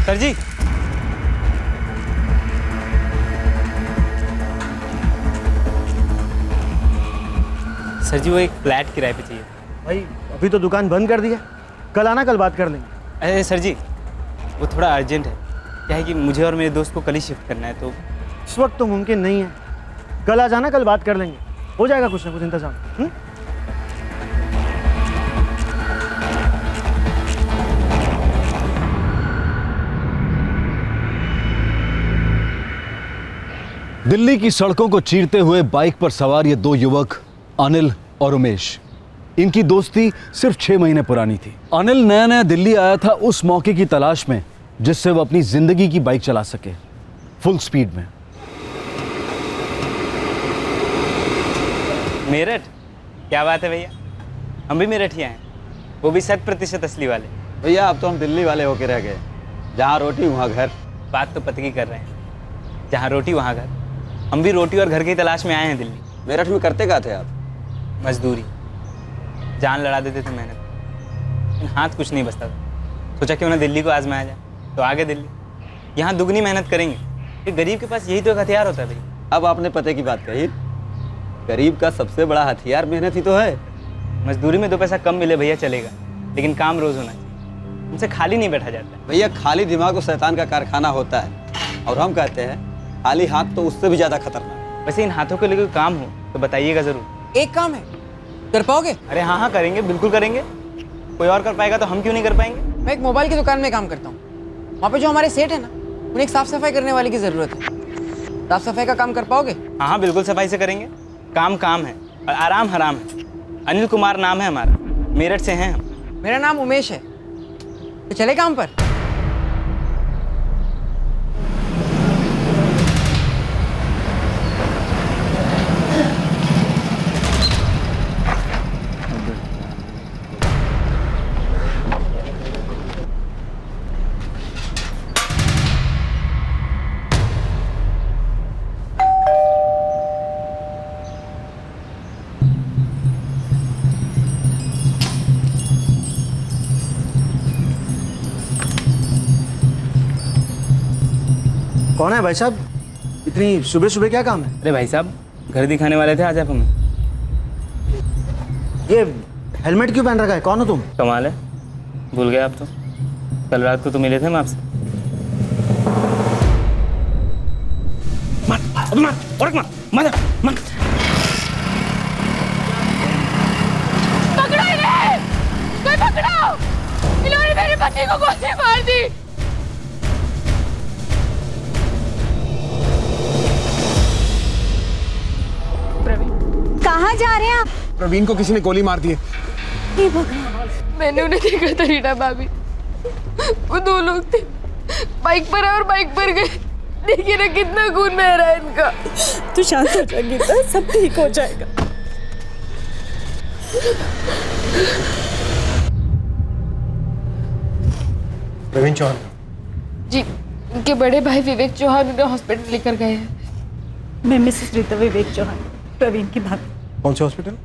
Sir जी, sir जी वो एक flat किराए पे चाहिए। भाई अभी तो दुकान बंद कर दी है, कल आना, कल बात कर लेंगे। अरे सर जी वो थोड़ा अर्जेंट है, क्या है कि मुझे और मेरे दोस्त को कल ही शिफ्ट करना है तो। इस वक्त तो मुमकिन नहीं है, कल आ जाना, कल बात कर लेंगे, हो जाएगा कुछ ना कुछ इंतजाम। दिल्ली की सड़कों को चीरते हुए बाइक पर सवार ये दो युवक अनिल और उमेश, इनकी दोस्ती सिर्फ 6 महीने पुरानी थी। अनिल नया नया दिल्ली आया था उस मौके की तलाश में जिससे वो अपनी जिंदगी की बाइक चला सके फुल स्पीड में। मेरठ? क्या बात है भैया, हम भी मेरठिया हैं, वो भी 100% असली वाले। भैया अब तो हम दिल्ली वाले होके रह गए, जहाँ रोटी वहाँ घर। बात तो पते की कर रहे हैं, जहाँ रोटी वहाँ घर। हम भी रोटी और घर की तलाश में आए हैं दिल्ली। मेरठ में करते क्या थे आप? मजदूरी, जान लड़ा देते थे मेहनत, लेकिन हाथ कुछ नहीं बचता था। सोचा क्यों ना दिल्ली को आजमाया जाए, तो आगे दिल्ली। यहाँ दुगनी मेहनत करेंगे, फिर गरीब के पास यही तो एक हथियार होता है भाई। अब आपने पते की बात कही, गरीब का सबसे बड़ा हथियार मेहनत ही तो है। मजदूरी में 2 पैसा कम मिले भैया चलेगा, लेकिन काम रोज होना चाहिए, उनसे खाली नहीं बैठा जाता। भैया खाली दिमाग तो शैतान का कारखाना होता है, और हम कहते हैं खाली हाथ तो उससे भी ज्यादा खतरनाक। वैसे इन हाथों को लेकर काम हो तो बताइएगा जरूर। एक काम है, कर पाओगे? अरे हाँ हाँ करेंगे, बिल्कुल करेंगे। कोई और कर पाएगा तो हम क्यों नहीं कर पाएंगे। मैं एक मोबाइल की दुकान में काम करता हूँ, वहाँ पे जो हमारे सेठ है ना, उन्हें एक साफ सफाई करने वाले की ज़रूरत है। साफ सफाई का काम कर पाओगे? हाँ हाँ बिल्कुल सफाई से करेंगे। काम काम है और आराम हराम है। अनिल कुमार नाम है हमारा, मेरठ से हैं हम। मेरा नाम उमेश है, तो चले काम पर। कौन है भाई साहब, इतनी सुबह सुबह क्या काम है? अरे भाई साहब घर दिखाने वाले थे आज आप हमें। ये हेलमेट क्यों पहन रखा है, कौन हो तुम? कमाल है, भूल गए आप तो। कल रात को तो मिले थे हम आपसे। मार अबे मार, और मार मार मार। पकड़ो इन्हें, कोई पकड़ो, इन्होंने मेरे पति को गोली मार दी। कहाँ जा रहे हैं आप? प्रवीण को किसी ने गोली मार दी है। हे भगवान, मैंने उन्हें देखा था रीना भाभी, वो 2 लोग थे, बाइक पर आए और बाइक पर गए। देखिए ना कितना खून बह रहा है इनका। तू शांत हो जा गीता, सब ठीक हो जाएगा। प्रवीण चौहान जी, इनके बड़े भाई विवेक चौहान उन्हें हॉस्पिटल लेकर गए हैं। मैं मिसेस रीता विवेक चौहान, प्रवीण की भाभी। कौन से हॉस्पिटल?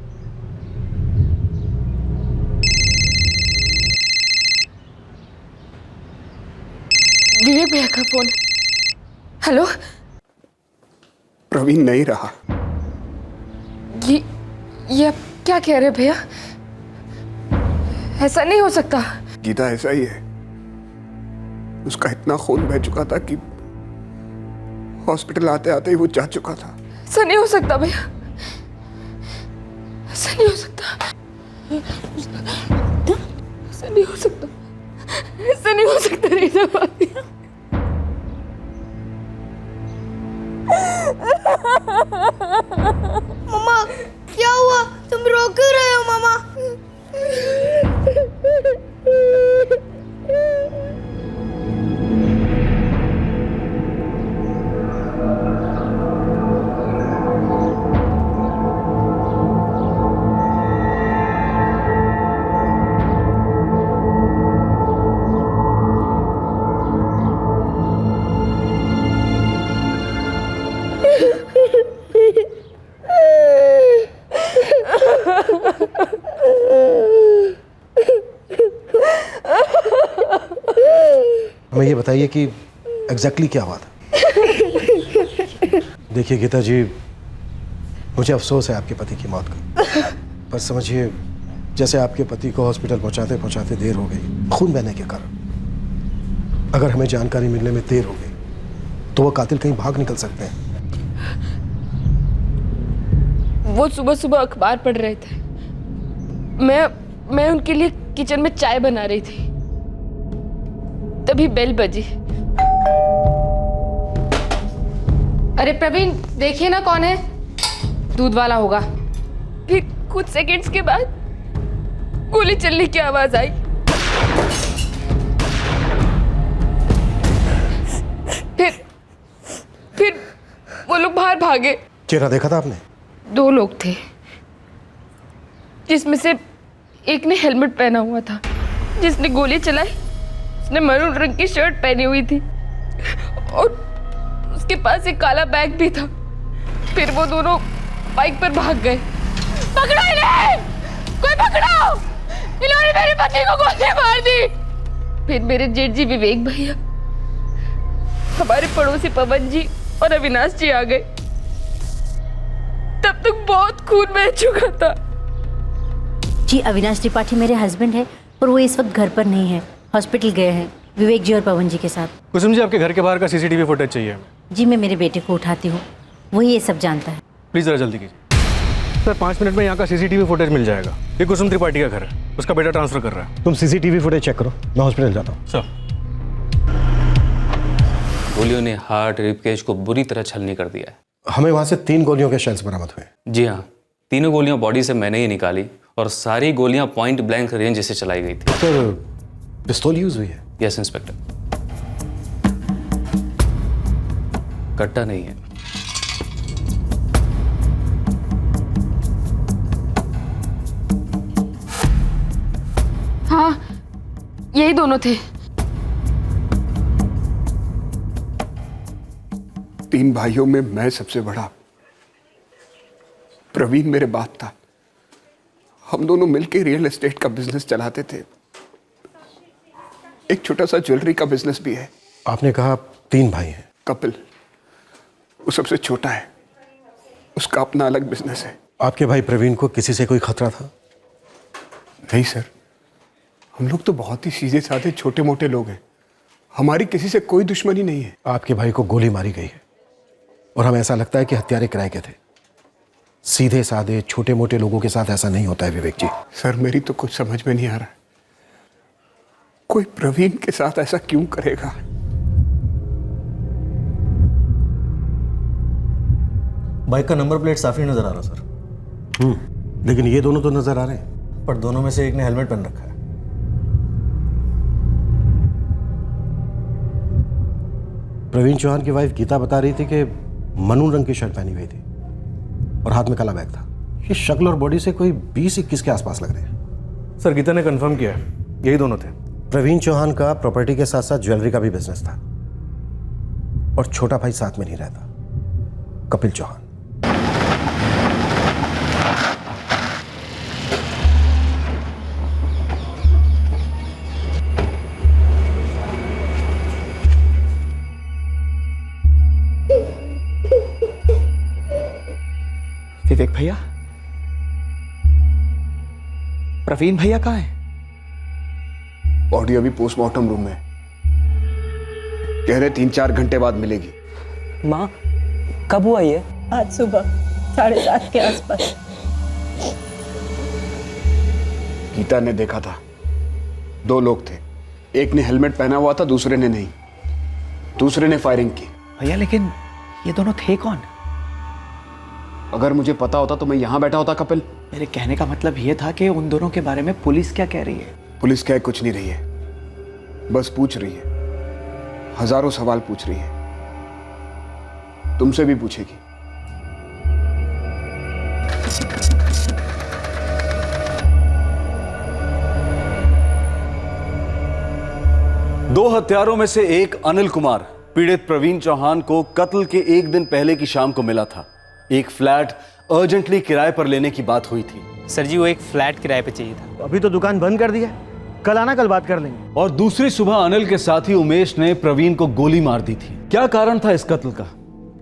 विवेक भैया का फोन। हेलो, प्रवीण नहीं रहा। ये आप क्या कह रहे हैं भैया? ऐसा नहीं हो सकता। गीता ऐसा ही है, उसका इतना खून बह चुका था कि हॉस्पिटल आते आते ही वो जा चुका था। ऐसा नहीं हो सकता भैया, ऐसा नहीं हो सकता, ऐसा नहीं हो सकता, ऐसा नहीं हो सकता रीना भाभी। मम्मा क्या हुआ, तुम रो क्यों रहे हो मामा? हमें ये बताइए कि एग्जैक्टली क्या हुआ था। देखिए गीता जी, मुझे अफसोस है आपके पति की मौत का, पर समझिए जैसे आपके पति को हॉस्पिटल पहुंचाते पहुंचाते देर हो गई खून बहने के कारण, अगर हमें जानकारी मिलने में देर हो गई तो वो कातिल कहीं भाग निकल सकते हैं। वो सुबह सुबह अखबार पढ़ रहे थे, मैं उनके लिए किचन में चाय बना रही थी, तभी बेल बजी। अरे प्रवीण, देखिए ना कौन है। दूध वाला होगा। फिर कुछ सेकंड्स के बाद गोली चलने की आवाज आई। फिर वो लोग बाहर भागे। चेहरा देखा था आपने? 2 लोग थे, जिसमें से एक ने हेलमेट पहना हुआ था। जिसने गोली चलाई उसने मरून रंग की शर्ट पहनी हुई थी और उसके पास एक काला बैग भी था। फिर वो दोनों बाइक पर भाग गए। पकड़ो इन्हें! कोई पकड़ो! इन्होंने मेरे पति को गोली मार दी। फिर मेरे जेठ जी विवेक भैया, हमारे पड़ोसी पवन जी और अविनाश जी आ गए। तब तक बहुत खून बह चुका था। जी, अविनाश त्रिपाठी मेरे हस्बैंड है और वो इस वक्त घर पर नहीं है, हॉस्पिटल गए हैं विवेक जी और पवन जी के साथ। कुसुम जी, आपके घर के बाहर का सीसीटीवी फुटेज चाहिए हमें। जी, मैं मेरे बेटे को उठाती हूँ, वही ये सब जानता है। प्लीज़ ज़रा जल्दी कीजिए सर। 5 मिनट में यहाँ का सीसीटीवी फुटेज मिल जाएगा। ये कुसुम त्रिपाठी का घर है, उसका बेटा ट्रांसफर कर रहा है। तुम सीसीटीवी फुटेज चेक करो, मैं हॉस्पिटल जाता हूँ। सर। गोलियों ने हार्ट रिबकेज को बुरी तरह छलनी कर दिया है। हमें वहाँ से 3 गोलियों के शेल्स बरामद हुए। जी हाँ, तीनों गोलियां बॉडी से मैंने ही निकाली और सारी गोलियां पॉइंट ब्लैंक रेंज से चलाई गई थी। सर, पिस्तौल यूज हुई है? Yes inspector. कट्टा नहीं है। हाँ, यही दोनों थे। 3 भाइयों में मैं सबसे बड़ा। प्रवीण मेरे बाप था। हम दोनों मिलकर रियल एस्टेट का बिजनेस चलाते थे। एक छोटा सा ज्वेलरी का बिजनेस भी है। आपने कहा 3 भाई हैं। कपिल, वो सबसे छोटा है, उसका अपना अलग बिजनेस है। आपके भाई प्रवीण को किसी से कोई खतरा था? नहीं सर, हम लोग तो बहुत ही सीधे साधे छोटे मोटे लोग हैं। हमारी किसी से कोई दुश्मनी नहीं है। आपके भाई को गोली मारी गई है और हमें ऐसा लगता है कि हत्यारे किराए के थे। सीधे साधे छोटे मोटे लोगों के साथ ऐसा नहीं होता है विवेक जी। सर, मेरी तो कुछ समझ में नहीं आ रहा है, कोई प्रवीण के साथ ऐसा क्यों करेगा? बाइक का नंबर प्लेट साफ नहीं नजर आ रहा सर। लेकिन ये दोनों तो नजर आ रहे हैं। पर दोनों में से एक ने हेलमेट पहन रखा है। प्रवीण चौहान की वाइफ गीता बता रही थी कि मरून रंग की शर्ट पहनी हुई थी और हाथ में काला बैग था। ये शक्ल और बॉडी से कोई 20-21 के आसपास लग रहे हैं। सर, गीता ने कंफर्म किया है, यही दोनों थे। प्रवीण चौहान का प्रॉपर्टी के साथ साथ ज्वेलरी का भी बिजनेस था और छोटा भाई साथ में नहीं रहता, कपिल चौहान। विवेक भैया, प्रवीण भैया कहाँ है? बॉडी अभी पोस्टमार्टम रूम में, कह रहे 3-4 घंटे बाद मिलेगी। माँ, कब हुआ ये? आज सुबह 7:30 के आसपास। गीता ने देखा था, 2 लोग थे, एक ने हेलमेट पहना हुआ था, दूसरे ने नहीं। दूसरे ने फायरिंग की। भैया, लेकिन ये दोनों थे कौन? अगर मुझे पता होता तो मैं यहां बैठा होता कपिल। मेरे कहने का मतलब ये था कि उन दोनों के बारे में पुलिस क्या कह रही है? पुलिस कह कुछ नहीं रही है, बस पूछ रही है, हजारों सवाल पूछ रही है। तुमसे भी पूछेगी। दो हत्यारों में से एक अनिल कुमार पीड़ित प्रवीण चौहान को कत्ल के 1 दिन पहले की शाम को मिला था। एक फ्लैट अर्जेंटली किराए पर लेने की बात हुई थी। सर जी, वो एक फ्लैट किराए पे चाहिए था। अभी तो दुकान बंद कर दिया, कल आना, कल बात कर लेंगे। और दूसरी सुबह अनिल के साथी उमेश ने प्रवीण को गोली मार दी थी। क्या कारण था इस कत्ल का?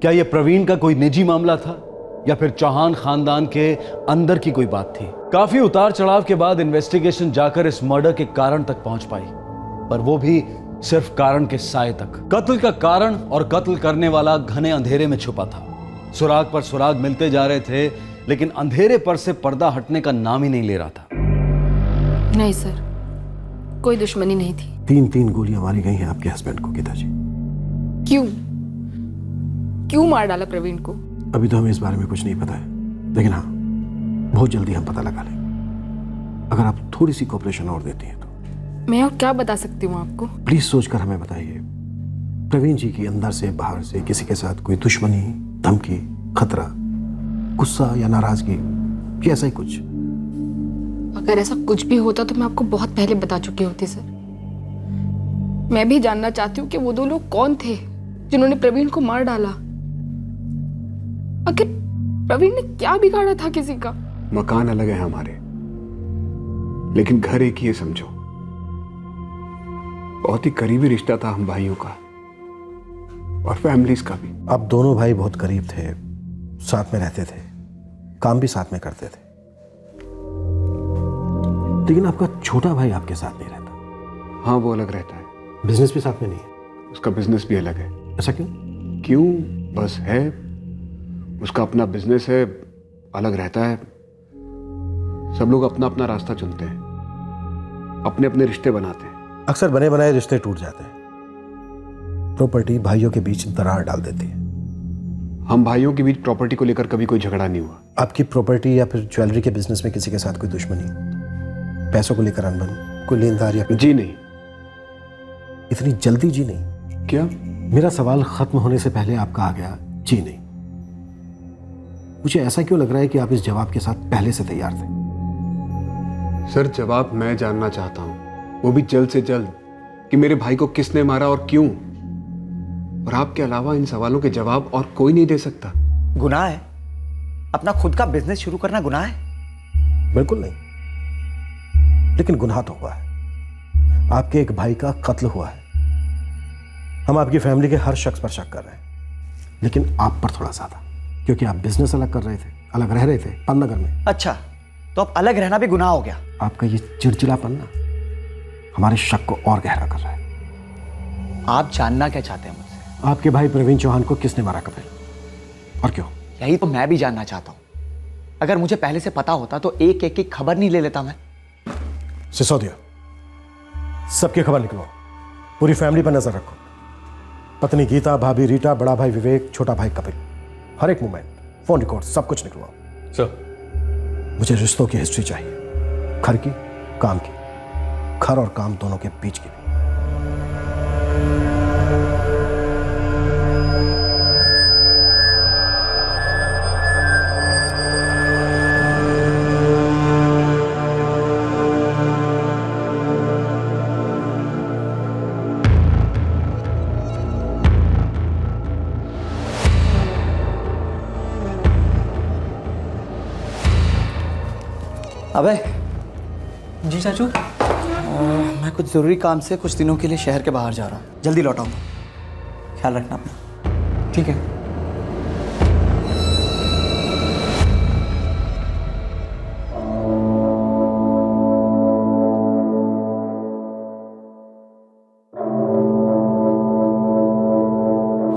क्या यह प्रवीण का कोई निजी मामला था या फिर चौहान खानदान के अंदर की कोई बात थी? काफी उतार चढ़ाव के बाद इन्वेस्टिगेशन जाकर इस मर्डर के कारण तक पहुंच पाई, पर वो भी सिर्फ कारण के साए तक। कत्ल का कारण और कत्ल करने वाला घने अंधेरे में छुपा था। सुराग पर सुराग मिलते जा रहे थे, लेकिन अंधेरे पर से पर्दा हटने का नाम ही नहीं ले रहा था। नहीं सर, कोई दुश्मनी नहीं थी। 3 गोलियां मारी गई हैं आपके हस्बैंड को गीता जी। क्यों क्यों मार डाला प्रवीण को? अभी तो हमें इस बारे में कुछ नहीं पता है, लेकिन हाँ, बहुत जल्दी हम पता लगा लेंगे। अगर आप थोड़ी सी कोऑपरेशन और देती हैं तो। मैं और क्या बता सकती हूँ आपको? प्लीज सोचकर हमें बताइए, प्रवीण जी की अंदर से बाहर से किसी के साथ कोई दुश्मनी, धमकी, खतरा, गुस्सा या नाराजगी या ऐसा ही कुछ? अगर ऐसा कुछ भी होता तो मैं आपको बहुत पहले बता चुकी होती सर। मैं भी जानना चाहती हूँ कि वो 2 लोग कौन थे जिन्होंने प्रवीण को मार डाला। आखिर प्रवीण ने क्या बिगाड़ा था किसी का? मकान अलग है हमारे, लेकिन घर एक ही है समझो। बहुत ही करीबी रिश्ता था हम भाइयों का और फैमिलीज का भी। आप दोनों भाई बहुत करीब थे, साथ में रहते थे, काम भी साथ में करते थे, लेकिन आपका छोटा भाई आपके साथ नहीं रहता। हाँ, वो अलग रहता है। बिजनेस भी साथ में नहीं है? उसका बिजनेस भी अलग है। ऐसा क्यों? क्यों? बस है, उसका अपना बिजनेस है, अलग रहता है। सब लोग अपना अपना रास्ता चुनते हैं, अपने अपने रिश्ते बनाते हैं। अक्सर बने बनाए रिश्ते टूट जाते हैं। प्रॉपर्टी भाइयों के बीच दरार डाल देती है। हम भाइयों के बीच प्रॉपर्टी को लेकर कभी कोई झगड़ा नहीं हुआ। आपकी प्रॉपर्टी या फिर ज्वेलरी के बिजनेस में किसी के साथ कोई दुश्मनी, पैसों को लेकर अनबन, कोई लेनदार या जी नहीं। इतनी जल्दी जी नहीं? क्या? मेरा सवाल खत्म होने से पहले आपका आ गया जी नहीं। मुझे ऐसा क्यों लग रहा है कि आप इस जवाब के साथ पहले से तैयार थे? सर, जवाब मैं जानना चाहता हूं, वो भी जल्द से जल्द, कि मेरे भाई को किसने मारा और क्यों। और आपके अलावा इन सवालों के जवाब और कोई नहीं दे सकता। गुनाह है? अपना खुद का बिजनेस शुरू करना गुनाह है? बिल्कुल नहीं, लेकिन गुनाह तो हुआ है। आपके एक भाई का कत्ल हुआ है। हम आपकी फैमिली के हर शख्स पर शक कर रहे हैं, लेकिन आप पर थोड़ा ज्यादा, क्योंकि आप बिजनेस अलग कर रहे थे, अलग रह रहे थे पन्नगर में। अच्छा, तो अब अलग रहना भी गुनाह हो गया? आपका ये चिड़चिड़ापन ना हमारे शक को और गहरा कर रहा है। आप जानना क्या चाहते हैं मुझसे? आपके भाई प्रवीण चौहान को किसने मारा कपिल, और क्यों? यही तो मैं भी जानना चाहता हूं। अगर मुझे पहले से पता होता तो एक एक की खबर नहीं ले लेता मैं। सिसोदिया, सबकी खबर निकलवाओ, पूरी फैमिली पर नजर रखो। पत्नी गीता, भाभी रीटा, बड़ा भाई विवेक, छोटा भाई कपिल, हर एक मूवमेंट, फोन रिकॉर्ड, सब कुछ निकलवाओ। सर, मुझे रिश्तों की हिस्ट्री चाहिए, घर की, काम की, घर और काम दोनों के बीच की। अबे जी चाचू, मैं कुछ ज़रूरी काम से कुछ दिनों के लिए शहर के बाहर जा रहा हूँ, जल्दी लौट आऊँगा। ख्याल रखना अपना। ठीक है।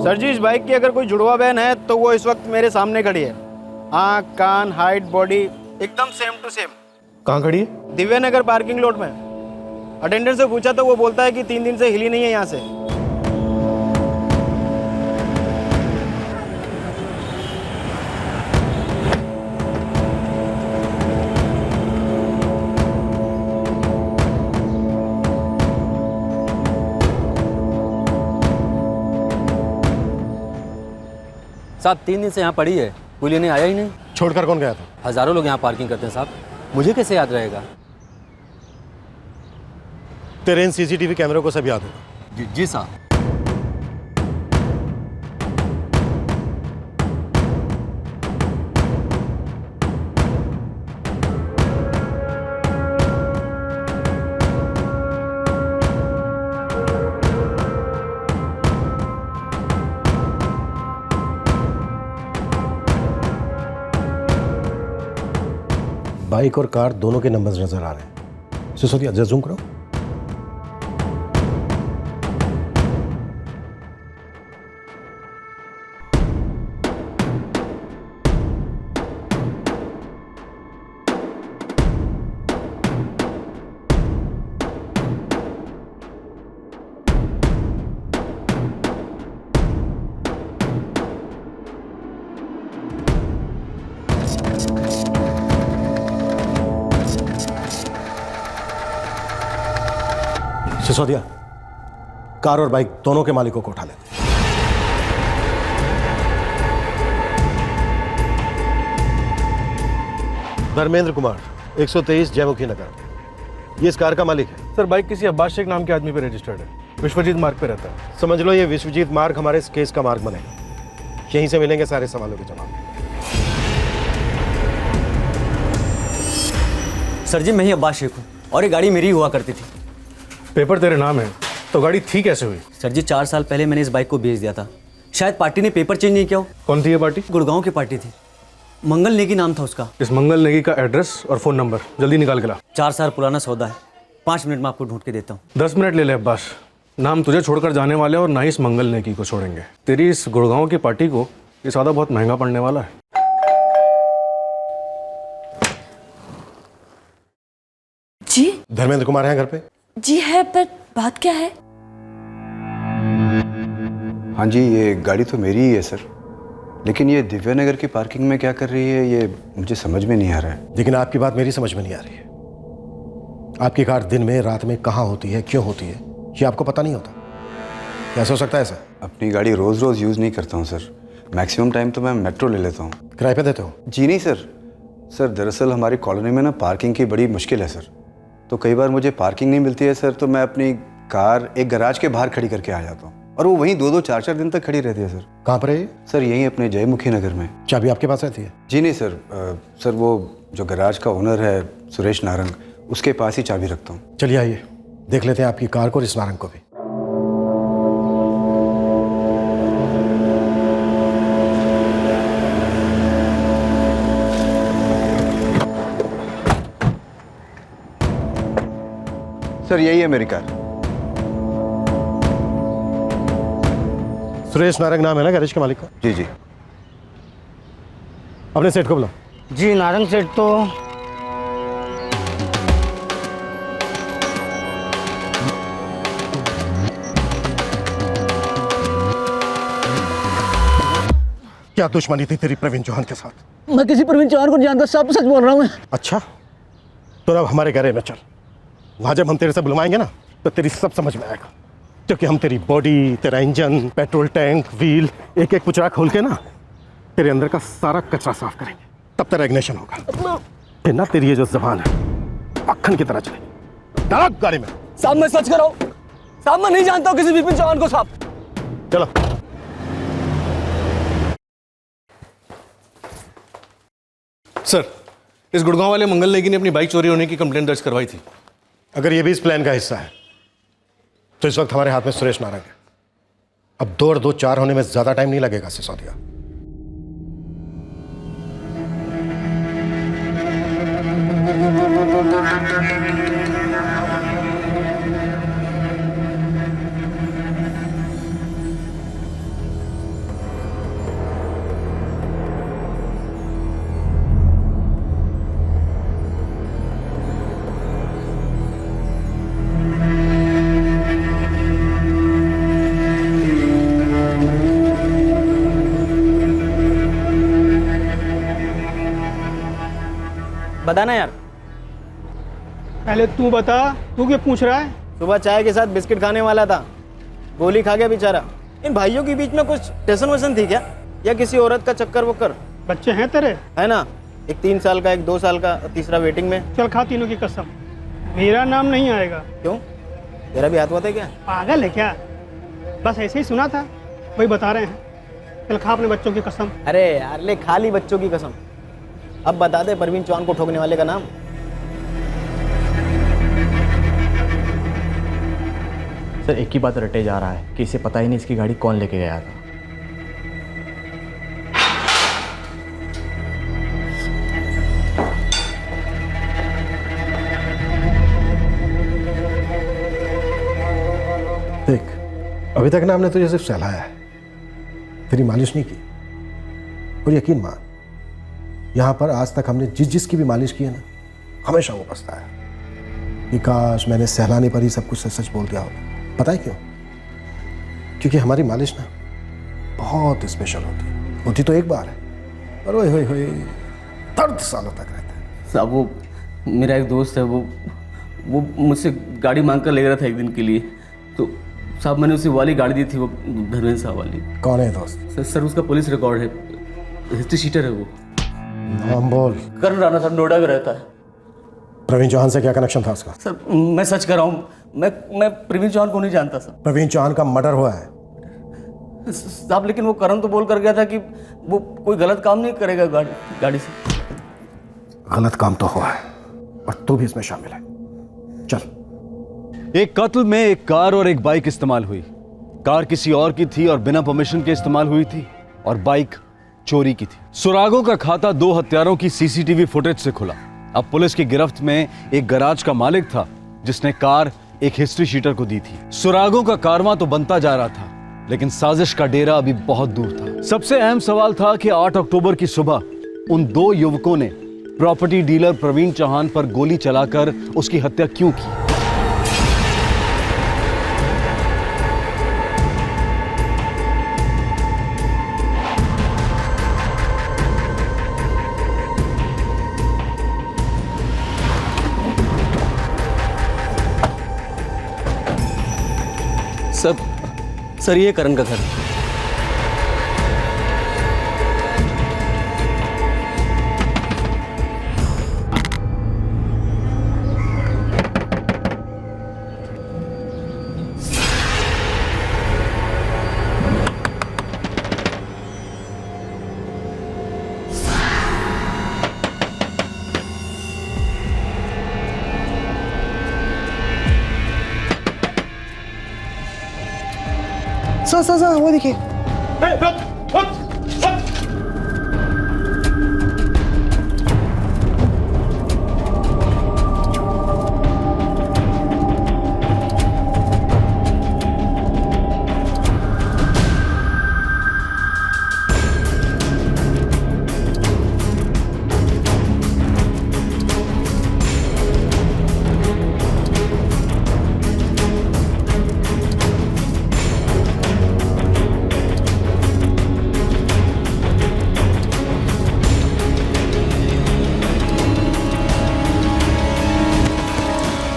सर जी, इस बाइक की अगर कोई जुड़वा बहन है तो वो इस वक्त मेरे सामने खड़ी है। आँख, कान, हाइट, बॉडी एकदम सेम टू सेम। कहाँ खड़ी है? दिव्या नगर पार्किंग लॉट में। अटेंडेंट से पूछा तो वो बोलता है कि 3 दिन से हिली नहीं है यहाँ से। साहब 3 दिन से यहाँ पड़ी है, कोई लेने आया ही नहीं। छोड़कर कौन गया था? हज़ारों लोग यहाँ पार्किंग करते हैं साहब, मुझे कैसे याद रहेगा? तेरे इन सीसीटीवी कैमरे को सब याद होगा। जी साहब। बाइक और कार दोनों के नंबर्स नजर आ रहे हैं। सिसोदिया जरा जूम करो। सिसोदिया, कार और बाइक दोनों के मालिकों को उठा लेते। धर्मेंद्र कुमार, 123 जयमुखी नगर, ये इस कार का मालिक है। सर बाइक किसी अब्बास शेख नाम के आदमी पे रजिस्टर्ड है, विश्वजीत मार्ग पे रहता है। समझ लो ये विश्वजीत मार्ग हमारे इस केस का मार्ग बनेगा। यहीं से मिलेंगे सारे सवालों के जवाब। सर जी मैं ही अब्बास शेख हूँ और ये गाड़ी मेरी हुआ करती थी। पेपर तेरे नाम है तो गाड़ी थी कैसे हुई? सर जी 4 साल पहले मैंने इस बाइक को बेच दिया था। शायद पार्टी ने पेपर चेंज नहीं किया हो। कौन थी ये पार्टी? गुड़गांव की पार्टी थी, मंगल नेगी नाम था उसका। इस मंगल नेगी का एड्रेस और फोन नंबर जल्दी निकाल के ला। 4 साल पुराना सौदा है, 5 मिनट में आपको ढूंढ के देता हूँ। 10 मिनट ले ले अब्बास, नाम तुझे छोड़कर जाने वाले और ना ही इस मंगल नेगी को छोड़ेंगे। तेरी इस गुड़गांव की पार्टी को ये सौदा बहुत महंगा पड़ने वाला है। जी धर्मेंद्र कुमार है घर पे? जी है, पर बात क्या है? हाँ जी, ये गाड़ी तो मेरी ही है सर, लेकिन ये दिव्या नगर की पार्किंग में क्या कर रही है ये मुझे समझ में नहीं आ रहा है। लेकिन आपकी बात मेरी समझ में नहीं आ रही है। आपकी कार दिन में रात में कहाँ होती है, क्यों होती है, ये आपको पता नहीं होता। कैसे हो सकता है सर? अपनी गाड़ी रोज़ रोज़ यूज़ नहीं करता हूँ सर, मैक्सिमम टाइम तो मैं मेट्रो ले लेता हूँ। किराए पे देते हो? जी नहीं सर, दरअसल हमारी कॉलोनी में ना पार्किंग की बड़ी मुश्किल है सर, तो कई बार मुझे पार्किंग नहीं मिलती है सर, तो मैं अपनी कार एक गैराज के बाहर खड़ी करके आ जाता हूँ और वो वहीं 2-2 4-4 दिन तक खड़ी रहती है सर। कहाँ पर है? सर यहीं अपने जयमुखी नगर में। चाबी आपके पास रहती है? जी नहीं सर, सर वो जो गैराज का ओनर है सुरेश नारंग, उसके पास ही चाबी रखता हूँ। चलिए आइए देख लेते हैं आपकी कार को और इस नारंग को भी। सर यही है मेरी कार। सुरेश नारंग नाम है ना गैरेज के मालिक का? जी जी। अपने सेठ को बुलाओ। जी नारंग सेठ तो क्या दुश्मनी थी तेरी प्रवीण चौहान के साथ? मैं किसी प्रवीण चौहान को नहीं जानता, सब सच बोल रहा हूँ मैं। अच्छा तो अब हमारे गैरेज में चल, वहां जब हम तेरे से बुलवाएंगे ना तो तेरी सब समझ में आएगा, क्योंकि हम तेरी बॉडी, तेरा इंजन, पेट्रोल टैंक, व्हील, एक एक पुचरा खोल के ना तेरे अंदर का सारा कचरा साफ करेंगे, तब तेरा इग्निशन होगा। फिर ना तेरी ये जो जबान है मक्खन की तरह चलेगी। डाल गाड़ी में। साहब मैं सच कर रहा हूँ, साहब मैं नहीं जानता हूँ किसी विपिन चौहान को। साहब चलो। सर इस गुड़गांव वाले मंगल नेगी ने अपनी बाइक चोरी होने की कंप्लेंट दर्ज करवाई थी। अगर ये भी इस प्लान का हिस्सा है तो इस वक्त हमारे हाथ में सुरेश नारंग है। अब 2 और 2 4 होने में ज्यादा टाइम नहीं लगेगा सिसोदिया। बताना यार। पहले तू बता, तू क्यों पूछ रहा है? सुबह चाय के साथ बिस्किट खाने वाला था, गोली खा गया बेचारा। इन भाइयों के बीच में कुछ टेंशन वेशन थी क्या, या किसी औरत का चक्कर वक्कर? बच्चे हैं तेरे? है ना, एक 3 साल का, एक 2 साल का, तीसरा वेटिंग में। चल खा तीनों की कसम, मेरा नाम नहीं आएगा। क्यों, तेरा भी हाथ हुआ था क्या? पागल है क्या? बस ऐसे ही सुना था, वही बता रहे हैं। चल खा अपने बच्चों की कसम। अरे यार ले, खा ली बच्चों की कसम। अब बता दे प्रवीण चौहान को ठोकने वाले का नाम। सर एक ही बात रटे जा रहा है कि इसे पता ही नहीं इसकी गाड़ी कौन लेके गया था। देख, अभी तक ना हमने तुझे सिर्फ सहलाया है, तेरी मालिश नहीं की। और यकीन मान, यहां पर आज तक हमने जिसकी भी मालिश की है ना, हमेशा वो पछता है कि काश मैंने सहलाने पर ही सब कुछ सच बोल दिया होता। पता है क्यों? क्योंकि हमारी मालिश ना बहुत स्पेशल होती तो एक बार है, पर ओए होए होए दर्द सालों तक रहता है। साहब वो मेरा एक दोस्त है, वो मुझसे गाड़ी मांग कर ले रहा था एक दिन के लिए, तो साहब मैंने उसे वाली गाड़ी दी थी, वो धर्मेंद्र साहब वाली। कौन है दोस्त? सर उसका पुलिस रिकॉर्ड है, हिस्ट्री शीटर है वो। नाम बोल। करण राणा साहब, नोएडा में रहता है। प्रवीण चौहान से क्या कनेक्शन था उसका? सर मैं सच कर रहा हूँ, मैं प्रवीण चौहान को नहीं जानता सर। प्रवीण चौहान का मर्डर हुआ है साहब, लेकिन वो करण तो बोल कर गया था कि वो कोई गलत काम नहीं करेगा गाड़ी से। गलत काम तो हुआ है और तू भी इसमें शामिल है। चल। एक कत्ल में एक कार और एक बाइक इस्तेमाल हुई। कार किसी और की थी और बिना परमिशन के इस्तेमाल हुई थी, और बाइक चोरी की थी। सुरागों का खाता दो हत्यारों की सीसीटीवी फुटेज से खुला। अब पुलिस की गिरफ्त में एक गैराज का मालिक था जिसने कार एक हिस्ट्री शीटर को दी थी। सुरागों का कारवां तो बनता जा रहा था, लेकिन साजिश का डेरा अभी बहुत दूर था। सबसे अहम सवाल था कि 8 अक्टूबर की सुबह उन दो युवकों ने प्रॉपर्टी डीलर प्रवीण चौहान पर गोली चलाकर उसकी हत्या क्यों की। सर ये करण का घर है। सर वो देखिए।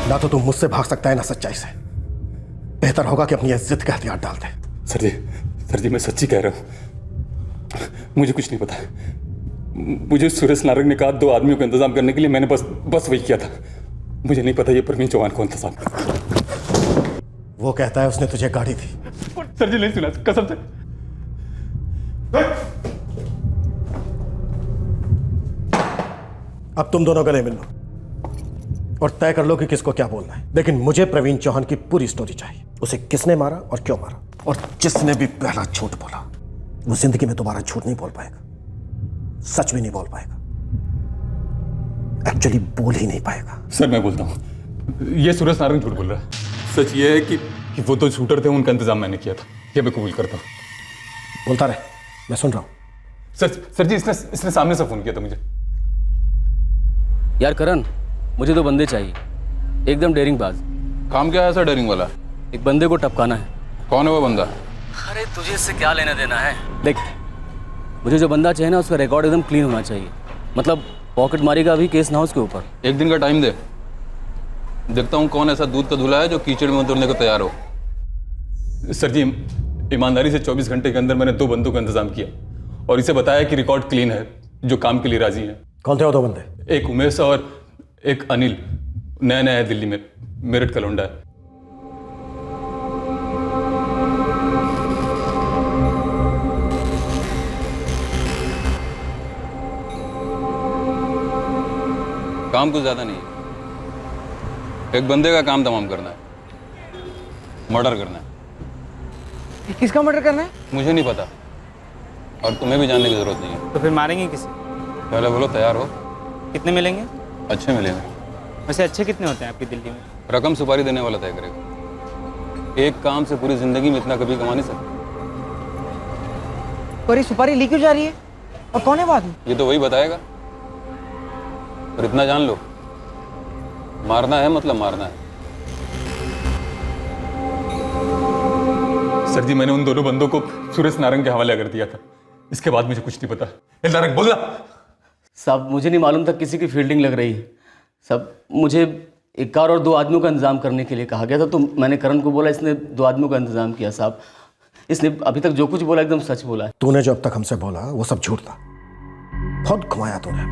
ना तो तुम मुझसे भाग सकता है ना सच्चाई से। बेहतर होगा कि अपनी इज्जत का हथियार डाल दे। सर जी मैं सच्ची कह रहा हूँ, मुझे कुछ नहीं पता। मुझे सुरेश नारंग ने कहा 2 आदमियों का इंतजाम करने के लिए, मैंने बस वही किया था। मुझे नहीं पता ये प्रवीण चौहान कौन था साहब। वो कहता है उसने तुझे गाड़ी दी। सर जी नहीं सुना, कसम से। अब तुम दोनों गले मिल लो और तय कर लो कि किसको क्या बोलना है। लेकिन मुझे प्रवीण चौहान की पूरी स्टोरी चाहिए। उसे किसने मारा और क्यों मारा, और जिसने भी पहला झूठ बोला वो जिंदगी में दोबारा झूठ नहीं बोल पाएगा, सच भी नहीं बोल पाएगा, एक्चुअली बोल ही नहीं पाएगा। सर मैं बोलता हूँ, ये सुरेश नारंग झूठ बोल रहा है। सच ये है कि वो 2 शूटर थे, उनका इंतजाम मैंने किया था। ये मैं कबूल करता हूँ। बोलता रहे, मैं सुन रहा हूँ। सर जी इसने सामने से फोन किया था मुझे। यार करण, मुझे 2 बंदे चाहिए, एकदम डेरिंग बाज। काम क्या है ऐसा डेरिंग वाला? एक बंदे को टपकाना है। कौन है वो बंदा? अरे तुझे इससे क्या लेना देना है? देख, मुझे जो बंदा चाहिए ना उसका रिकॉर्ड एकदम क्लीन होना चाहिए। मतलब पॉकेट मारी का भी केस ना हो उसके ऊपर। 1 दिन का टाइम दे, देखता हूँ कौन ऐसा दूध का धुला है जो कीचड़ में उतरने को तैयार हो। सर जी ईमानदारी से 24 घंटे के अंदर मैंने 2 बंदों का इंतजाम किया और इसे बताया कि रिकॉर्ड क्लीन है, जो काम के लिए राजी हैं। कौन थे वो 2 बंदे? एक उमेश और एक अनिल, नया है दिल्ली में, मेरठ का लौंडा है। काम कुछ ज्यादा नहीं है, एक बंदे का काम तमाम करना है, मर्डर करना है। किसका मर्डर करना है? मुझे नहीं पता और तुम्हें भी जानने की जरूरत नहीं है। तो फिर मारेंगे किसे? पहले बोलो तैयार हो। कितने मिलेंगे? अच्छे मिलेंगे। वैसे अच्छे कितने होते हैं आपकी दिल्ली में? रकम सुपारी देने वाला तय करेगा। एक काम से पूरी जिंदगी में इतना कभी कमा नहीं सकते। पर ये सुपारी ली क्यों जा रही है और कौन है वो आदमी? ये तो वही बताएगा। और इतना जान लो, मारना है मतलब मारना है। सर जी, मैंने उन दोनों बंदों को सुरेश नारंग के हवाले कर दिया था। इसके बाद मुझे कुछ नहीं पता। नारंग बोलना। साहब मुझे नहीं मालूम था किसी की फील्डिंग लग रही है। सब मुझे एक कार और 2 आदमियों का इंतजाम करने के लिए कहा गया था, तो मैंने करण को बोला, इसने 2 आदमियों का इंतजाम किया। साहब इसने अभी तक जो कुछ बोला एकदम सच बोला है। तूने जो अब तक हमसे बोला वो सब झूठ था। बहुत घुमाया तूने,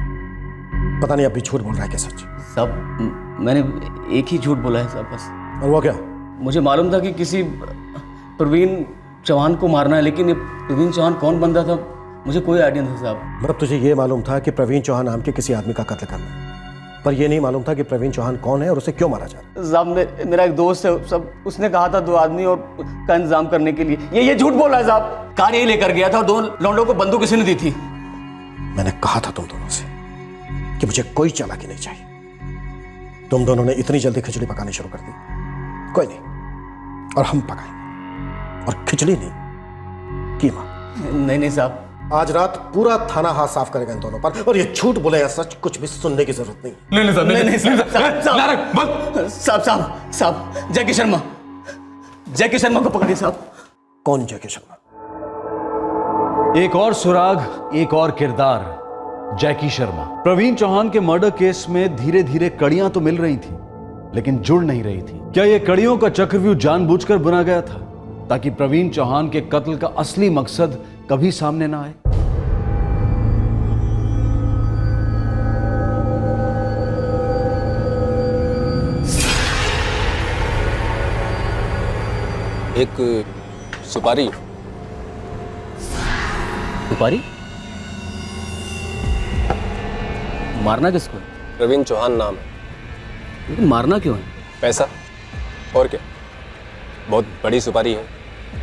पता नहीं अब भी झूठ बोल रहा है क्या सच? साहब मैंने एक ही झूठ बोला है साहब, बस। और वो क्या? मुझे मालूम था कि किसी प्रवीण चौहान को मारना है, लेकिन ये प्रवीण चौहान कौन बंदा था मुझे कोई आइडिया नहीं था साहब। मतलब तुझे ये मालूम था कि प्रवीण चौहान नाम के किसी आदमी का कत्ल करना है, पर ये नहीं मालूम था कि प्रवीण चौहान कौन है और उसे क्यों मारा जा रहा है? साहब मेरा एक दोस्त है, सब उसने कहा था 2 आदमी और का इंतजाम करने के लिए। ये झूठ बोल रहा है साहब। कार यही लेकर गया था और 2 लौंडों को बंदूक किसी ने दी थी। मैंने कहा था तुम दोनों से कि मुझे कोई चालाकी नहीं चाहिए। तुम दोनों ने इतनी जल्दी खिचड़ी पकानी शुरू कर दी। कोई नहीं, और हम पकाएंगे, और खिचड़ी नहीं कीमा। नहीं साहब, आज रात पूरा थाना हाथ साफ करेगा इन दोनों पर, और ये झूठ बोले या सच कुछ भी सुनने की जरूरत नहीं। साहब जैकी शर्मा को पकड़िए साहब। कौन जैकी शर्मा? एक और सुराग, एक और किरदार, जैकी शर्मा। प्रवीण चौहान के मर्डर केस में धीरे धीरे कड़ियां तो मिल रही थी, लेकिन जुड़ नहीं रही थी। क्या यह कड़ियों का चक्रव्यूह जानबूझकर बुना गया था ताकि प्रवीण चौहान के कत्ल का असली मकसद कभी सामने ना आए? एक सुपारी। सुपारी? मारना किसको है? प्रवीण चौहान नाम है। लेकिन मारना क्यों है? पैसा, और क्या। बहुत बड़ी सुपारी है,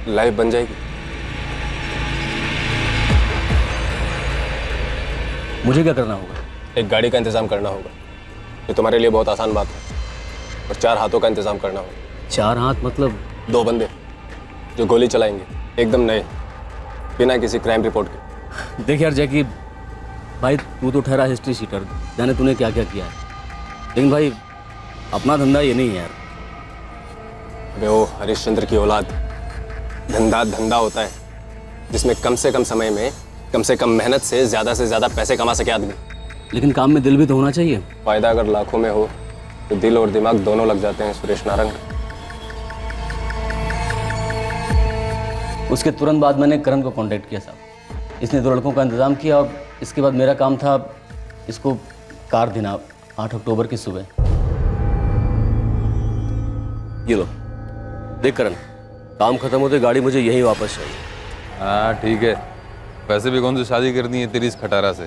लाइफ बन जाएगी। मुझे क्या करना होगा? एक गाड़ी का इंतजाम करना होगा। ये तुम्हारे लिए बहुत आसान बात है। और 4 हाथों का इंतजाम करना होगा। 4 हाथ मतलब? 2 बंदे जो गोली चलाएंगे, एकदम नए, बिना किसी क्राइम रिपोर्ट के। देख यार जैकी भाई, तू तो ठहरा हिस्ट्री शीटर, जाने तूने क्या क्या किया है, लेकिन भाई अपना धंधा ये नहीं है यार। अबे वो हरिश्चंद्र की औलाद, धंधा होता है जिसमें कम से कम समय में कम से कम मेहनत से ज़्यादा पैसे कमा सके आदमी। लेकिन काम में दिल भी तो होना चाहिए। फायदा अगर लाखों में हो तो दिल और दिमाग दोनों लग जाते हैं सुरेश नारंग। उसके तुरंत बाद मैंने करण को कांटेक्ट किया साहब। इसने 2 लड़कों का इंतजाम किया और इसके बाद मेरा काम था इसको कार देना 8 अक्टूबर की सुबह। ये लो देख करण, काम खत्म होते गाड़ी मुझे यही वापस चाहिए। हाँ ठीक है, वैसे भी कौन सी शादी करनी है तेरी इस खटारा से।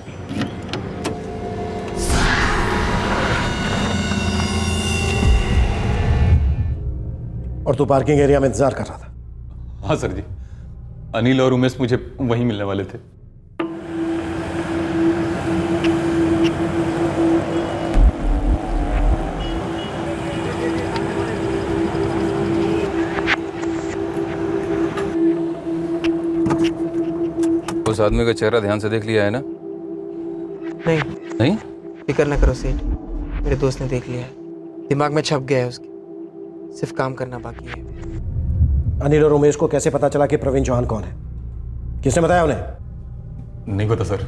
और तू पार्किंग एरिया में इंतजार कर रहा था? हाँ सर जी, अनिल और उमेश मुझे वहीं मिलने वाले थे। उस आदमी का चेहरा ध्यान से देख लिया है ना? नहीं? फिक्र ना करो सेठ, मेरे दोस्त ने देख लिया है, दिमाग में छप गया है उसके, सिर्फ काम करना बाकी है। अनिल और उमेश को कैसे पता चला कि प्रवीण चौहान कौन है? किसने बताया उन्हें? नहीं पता सर।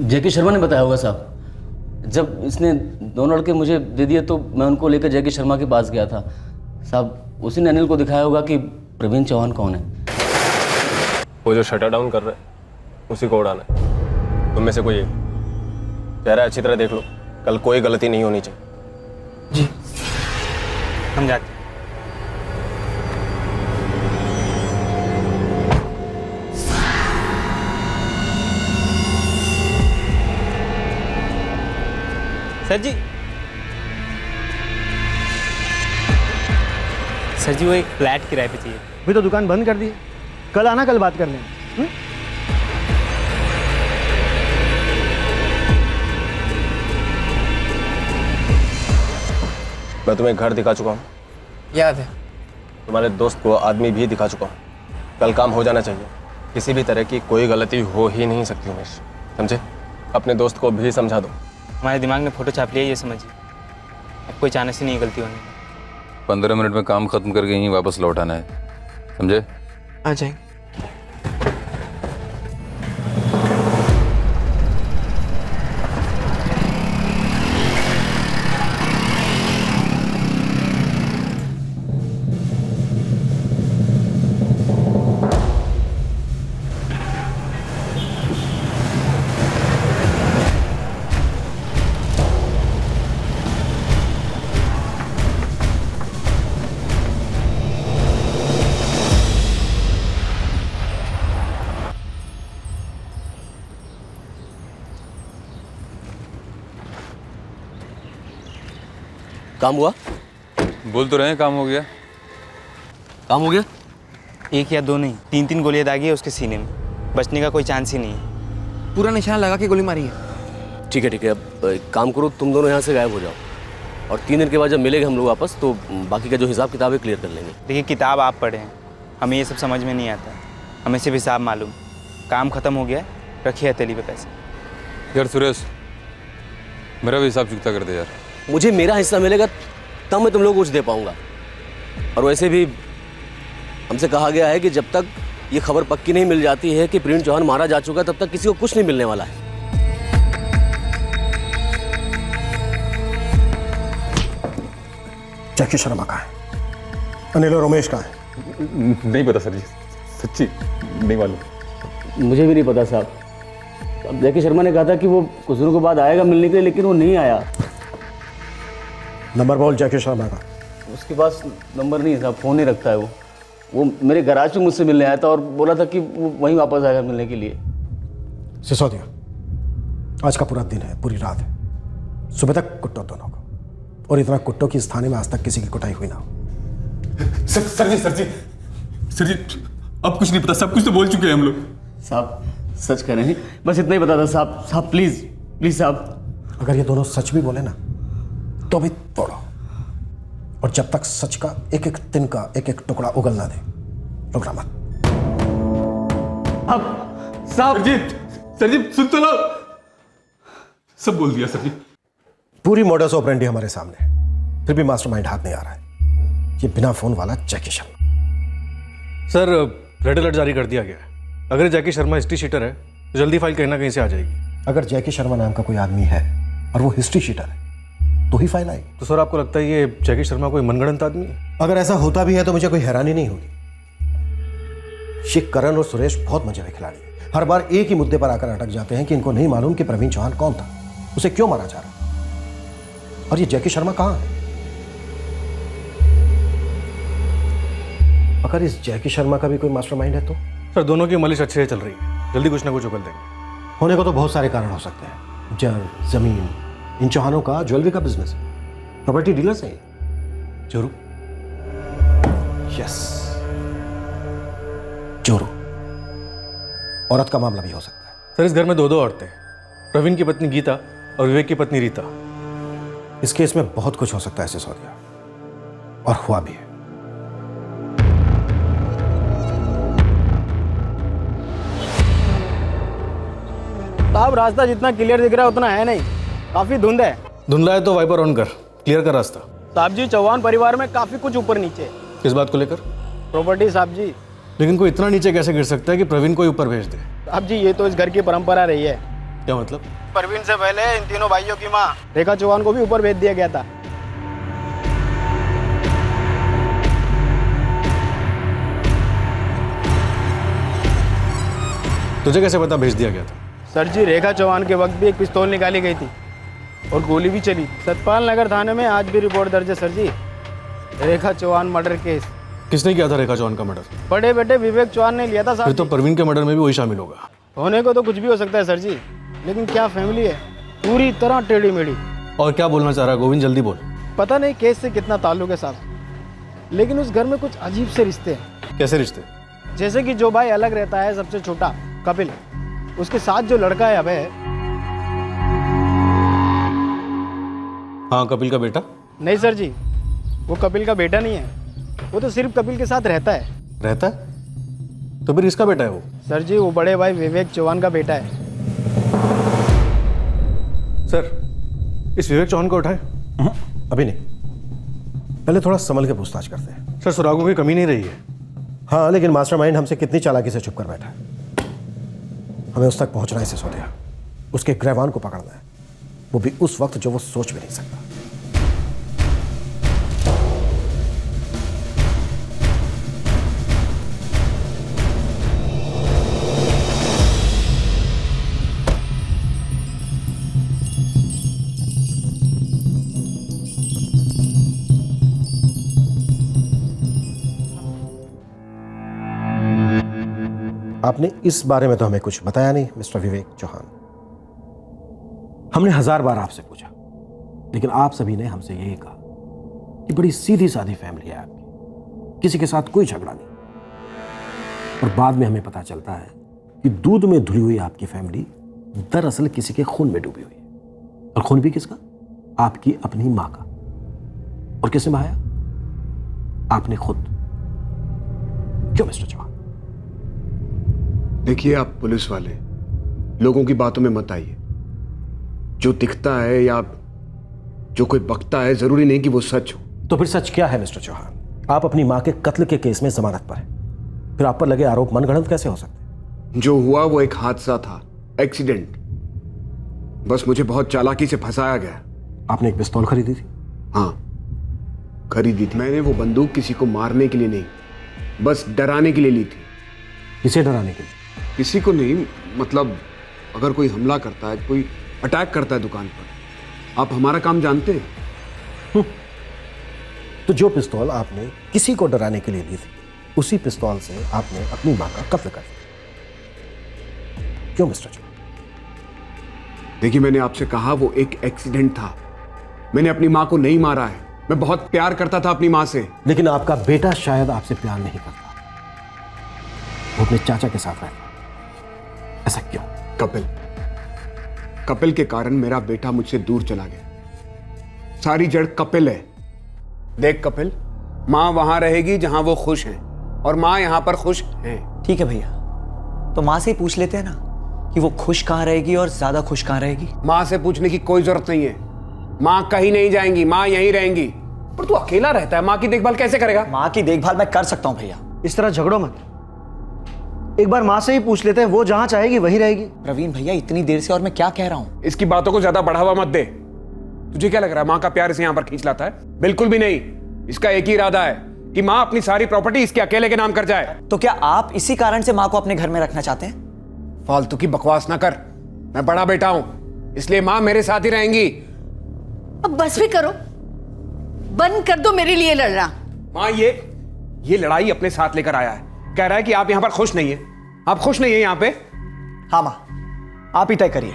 जैकी शर्मा ने बताया होगा साहब। जब इसने 2 लड़के मुझे दे दिए तो मैं उनको लेकर जैकी शर्मा के पास गया था साहब। उसी ने अनिल को दिखाया होगा कि प्रवीण चौहान कौन है। वो जो शटर डाउन कर रहा है उसी को उड़ाना है। तुम में से कोई एक चेहरा अच्छी तरह देख लो, कल कोई गलती नहीं होनी चाहिए। जी हम जाते। सर जी वो एक फ्लैट किराए पे चाहिए। अभी तो दुकान बंद कर दी, कल आना, कल बात कर लेंगे। मैं तुम्हें घर दिखा चुका हूँ। याद है, तुम्हारे दोस्त को आदमी भी दिखा चुका हूँ। कल काम हो जाना चाहिए। किसी भी तरह की कोई गलती हो ही नहीं सकती उमेश, समझे? अपने दोस्त को भी समझा दो। हमारे दिमाग में फ़ोटो छाप लिया, ये समझिए। अब कोई चांस ही नहीं गलती होने की। 15 मिनट में काम खत्म करके यहीं वापस लौट आना है, समझे? आ जाएंगे। काम हुआ? बोल तो रहे हैं काम हो गया। काम हो गया? एक या दो नहीं, 3-3 गोलियां दागी है उसके सीने में। बचने का कोई चांस ही नहीं है। पूरा निशाना लगा के गोली मारी है। ठीक है, अब एक काम करो, तुम दोनों यहाँ से गायब हो जाओ और 3 दिन के बाद जब मिलेंगे हम लोग वापस तो बाकी का जो हिसाब किताब है क्लियर कर लेंगे। देखिए, किताब आप पढ़े हैं, हमें ये सब समझ में नहीं आता। हमें सिर्फ हिसाब मालूम। काम खत्म हो गया, रखिए हथेली पे पैसे। यार सुरेश, मेरा भी हिसाब चुकता कर दे यार। मुझे मेरा हिस्सा मिलेगा तब मैं तुम लोगों को कुछ दे पाऊंगा। और वैसे भी हमसे कहा गया है कि जब तक ये खबर पक्की नहीं मिल जाती है कि प्रवीण चौहान मारा जा चुका, तब तक किसी को कुछ नहीं मिलने वाला है। जैकी शर्मा कहाँ है? अनिल और उमेश कहाँ है? नहीं पता सर जी, सच्ची नहीं मालूम। मुझे भी नहीं पता साहब। अब जैकी शर्मा ने कहा था कि वो कुछ दिनों के बाद आएगा मिलने के लिए, लेकिन वो नहीं आया। नंबर बोल जैकी शर्मा का। उसके पास नंबर नहीं साहब, फ़ोन नहीं रखता है वो मेरे गैराज में मुझजसे मिलने आया था और बोला था कि वो वहीं वापस आएगा मिलने के लिए। सिसोदिया, आज का पूरा दिन है, पूरी रात है, सुबह तक कुट्टो दोनों को। और इतना कुट्टो की इस थाने में आज तक किसी की कुटाई हुई ना हो। सर जी अब कुछ नहीं पता, सब कुछ तो बोल चुके हैं हम लोग। साहब सच कह रहे हैं, बस इतना ही पता था साहब प्लीज साहब। अगर ये दोनों सच भी बोले ना तो भी तोड़ो, और जब तक सच का एक एक दिन का एक एक टुकड़ा उगल ना दे, रुकना मत। अब साहब सर जी सुन तो लो, सब बोल दिया सर जी। पूरी मॉडस ऑपरेंडी हमारे सामने है, फिर भी मास्टरमाइंड हाथ नहीं आ रहा है। ये बिना फोन वाला जैकी शर्मा। सर, रेड अलर्ट जारी कर दिया गया है। अगर जैकी शर्मा हिस्ट्री शीटर है तो जल्दी फाइल कहीं ना कहीं से आ जाएगी। अगर जैकी शर्मा नाम का कोई आदमी है और वो हिस्ट्री शीटर है तो ही फाइल आएगी। तो सर, आपको लगता है ये जैकी शर्मा कोई मनगढ़ंत आदमी है? अगर ऐसा होता भी है तो मुझे कोई हैरानी नहीं होगी। ये करण और सुरेश बहुत मजे में खिलाड़ी हैं। हर बार एक ही मुद्दे पर आकर अटक जाते हैं कि इनको नहीं मालूम कि प्रवीण चौहान कौन था, उसे क्यों मारा जा रहा, और ये जैकी शर्मा कहां है। अगर इस जैकी शर्मा का भी कोई मास्टरमाइंड है तो? सर, दोनों की मलिश अच्छे से चल रही है, जल्दी कुछ ना कुछ उगल देंगे। होने को तो बहुत सारे कारण हो सकते हैं। जमीन, इन चौहानों का ज्वेलरी का बिजनेस है, प्रॉपर्टी डीलर्स हैं। जोरू? यस, जोरू। औरत का मामला भी हो सकता है। सर, इस घर में 2 औरतें, प्रवीण की पत्नी गीता और विवेक की पत्नी रीता। इस केस में बहुत कुछ हो सकता है सिसोदिया, और हुआ भी है। साहब, रास्ता जितना क्लियर दिख रहा है उतना है नहीं, काफी धुंध है। धुंधला है तो वाइपर ऑन कर, क्लियर कर रास्ता। साहब जी, चौहान परिवार में काफी कुछ ऊपर नीचे। किस बात को लेकर? प्रॉपर्टी साहब जी। लेकिन कोई इतना नीचे कैसे गिर सकता है कि प्रवीण को ऊपर भेज दे? साहब जी, ये तो इस घर की परंपरा रही है। क्या मतलब? प्रवीण से पहले इन तीनों भाइयों की माँ रेखा चौहान को भी ऊपर भेज दिया गया था। तुझे कैसे पता भेज दिया गया था? सर जी, रेखा चौहान के वक्त भी एक पिस्तौल निकाली गई थी और गोली भी चली। सतपाल नगर थाने में आज भी रिपोर्ट दर्ज है सर जी, रेखा चौहान मर्डर केस। किसने किया था रेखा चौहान का मर्डर? बड़े बेटे विवेक चौहान ने लिया था साहब। फिर तो प्रवीण के मर्डर में भी वही शामिल होगा। होने को तो कुछ भी हो सकता है सर जी, लेकिन क्या फैमिली है, पूरी तरह टेढ़ी मेढ़ी। और क्या बोलना चाह रहा है गोविंद, जल्दी बोल। पता नहीं केस से कितना ताल्लुक है साहब, लेकिन उस घर में कुछ अजीब से रिश्ते हैं। कैसे रिश्ते? जैसे कि जो भाई अलग रहता है, सबसे छोटा कपिल, उसके साथ जो लड़का है अभय। हाँ, कपिल का बेटा? नहीं सर जी, वो कपिल का बेटा नहीं है, वो तो सिर्फ कपिल के साथ रहता है। रहता है? तो फिर इसका बेटा है वो? सर जी वो बड़े भाई विवेक चौहान का बेटा है। सर इस विवेक चौहान को उठाए? अभी नहीं, पहले थोड़ा संभल के पूछताछ करते हैं। सर सुरागों की कमी नहीं रही है। हाँ लेकिन मास्टरमाइंड हमसे कितनी चालाकी से छुप कर बैठा है। हमें उस तक पहुंचना है सिसोदिया, उसके ग्रहवान को पकड़ना है, वो भी उस वक्त जो वो सोच भी नहीं सकता। आपने इस बारे में तो हमें कुछ बताया नहीं मिस्टर विवेक चौहान। हमने 1000 बार आपसे पूछा, लेकिन आप सभी ने हमसे यही कहा कि बड़ी सीधी सादी फैमिली है आपकी, किसी के साथ कोई झगड़ा नहीं। और बाद में हमें पता चलता है कि दूध में धुली हुई आपकी फैमिली दरअसल किसी के खून में डूबी हुई है। और खून भी किसका? आपकी अपनी मां का। और किसने बहाया? आपने खुद। क्यों मिस्टर चौहान? देखिए आप पुलिस वाले लोगों की बातों में मत आइए। जो दिखता है या जो कोई बकता है जरूरी नहीं कि वो सच हो। तो फिर सच क्या है मिस्टर चौहान? आप अपनी मां के कत्ल के केस में जमानत पर हैं, फिर आप पर लगे आरोप मनगढ़ंत कैसे हो सकते? जो हुआ वो एक हादसा था, एक्सीडेंट। बस मुझे बहुत चालाकी से फंसाया गया। आपने एक पिस्तौल खरीदी थी? हाँ खरीदी थी। मैंने वो बंदूक किसी को मारने के लिए नहीं, बस डराने के लिए ली थी। किसे डराने के लिए? किसी को नहीं, मतलब अगर कोई हमला करता है, कोई अटैक करता है दुकान पर। आप हमारा काम जानते हैं। तो जो पिस्तौल आपने किसी को डराने के लिए ली थी, उसी पिस्तौल से आपने अपनी मां का कत्ल कर दिया। क्यों मिस्टर चौहान? देखिए मैंने आपसे कहा वो एक एक्सीडेंट था। मैंने अपनी मां को नहीं मारा है। मैं बहुत प्यार करता था अपनी मां से। लेकिन आपका बेटा शायद आपसे प्यार नहीं करता, वो अपने चाचा के साथ रहता। ऐसा क्यों? कपिल के कारण मेरा बेटा मुझसे दूर चला गया। सारी जड़ कपिल है। देख कपिल, मां वहां रहेगी जहां वो खुश है, और मां यहां पर खुश है। ठीक है भैया, तो मां से ही पूछ लेते हैं ना कि वो खुश कहां रहेगी और ज्यादा खुश कहां रहेगी। मां से पूछने की कोई जरूरत नहीं है। मां कहीं नहीं जाएंगी, मां यहीं रहेंगी। पर तू अकेला रहता है, मां की देखभाल कैसे करेगा? मां की देखभाल मैं कर सकता हूं भैया। इस तरह झगड़ो मत, एक बार मां से ही पूछ लेते हैं, वो जहां चाहेगी वही रहेगी। प्रवीण भैया इतनी देर से और मैं क्या कह रहा हूं? इसकी बातों को ज्यादा बढ़ावा मत दे। तुझे क्या लग रहा है मां का प्यार इसे यहां पर खींच लाता है? बिल्कुल भी नहीं। इसका एक ही इरादा है कि मां अपनी सारी प्रॉपर्टी इसके अकेले के नाम कर जाए। तो क्या आप इसी कारण से मां को अपने घर में रखना चाहते हैं? फालतू की बकवास ना कर। मैं बड़ा बेटा हूं, इसलिए मां मेरे साथ ही रहेंगी। अब बस भी करो, बंद कर दो मेरे लिए लड़ना। मां ये लड़ाई अपने साथ लेकर आया है। कह रहा है कि आप यहां पर खुश नहीं है। आप खुश नहीं है यहां पे? हाँ मां, आप ही तय करिए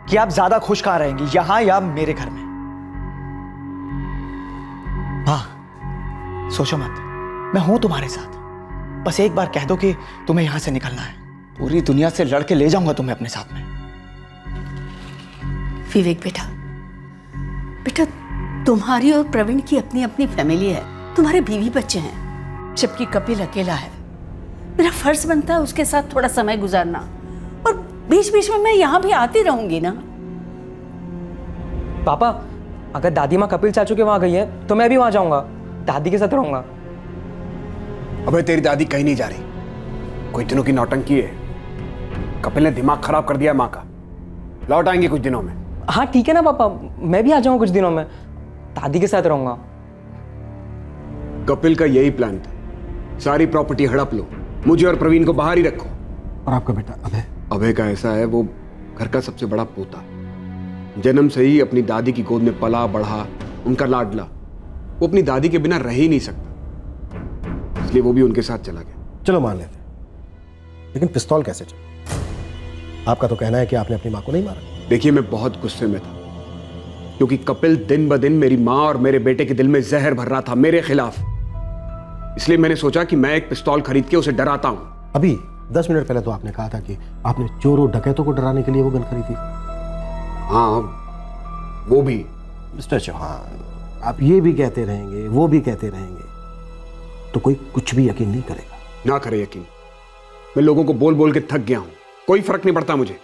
कि आप ज्यादा खुश कहां रहेंगी, यहां या मेरे घर में। हाँ सोचो मत, मैं हूं तुम्हारे साथ। बस एक बार कह दो कि तुम्हें यहां से निकलना है, पूरी दुनिया से लड़के ले जाऊंगा तुम्हें अपने साथ में। विवेक बेटा, बेटा तुम्हारी और प्रवीण की अपनी अपनी फैमिली है, तुम्हारे बीवी बच्चे हैं, जबकि कपिल अकेला है। मेरा फर्ज बनता है उसके साथ थोड़ा समय गुजारना, और बीच बीच में मैं यहाँ भी आती रहूंगी ना। पापा, अगर दादी माँ कपिल चाचू के वहां गई है तो मैं भी वहां जाऊंगा, दादी के साथ रहूंगा। अबे तेरी दादी कहीं नहीं जा रही। कुछ दिनों की नौटंकी है। कपिल ने दिमाग खराब कर दिया माँ का। लौट आएंगे कुछ दिनों में। हाँ ठीक है ना पापा, मैं भी आ जाऊंगा कुछ दिनों में, दादी के साथ रहूंगा। कपिल का यही प्लान था, सारी प्रॉपर्टी हड़प लो, मुझे और प्रवीण को बाहर ही रखो। और आपका बेटा अभय? अभय का ऐसा है, वो घर का सबसे बड़ा पोता, जन्म से ही अपनी दादी की गोद में पला बढ़ा, उनका लाडला। वो अपनी दादी के बिना रह ही नहीं सकता, इसलिए वो भी उनके साथ चला गया। चलो मान लेते, लेकिन पिस्तौल कैसे चला? आपका तो कहना है कि आपने अपनी मां को नहीं मारा। देखिए मैं बहुत गुस्से में था, क्योंकि कपिल दिन ब दिन मेरी मां और मेरे बेटे के दिल में जहर भर रहा था मेरे खिलाफ। इसलिए मैंने सोचा कि मैं एक पिस्तौल खरीद के उसे डराता हूं। अभी 10 मिनट पहले तो आपने कहा था कि आपने चोरों डकैतों को डराने के लिए वो गन खरीदी। हाँ वो भी। मिस्टर चौहान, आप ये भी कहते रहेंगे, वो भी कहते रहेंगे, तो कोई कुछ भी यकीन नहीं करेगा। ना करे यकीन, मैं लोगों को बोल बोल के थक गया हूं, कोई फर्क नहीं पड़ता मुझे।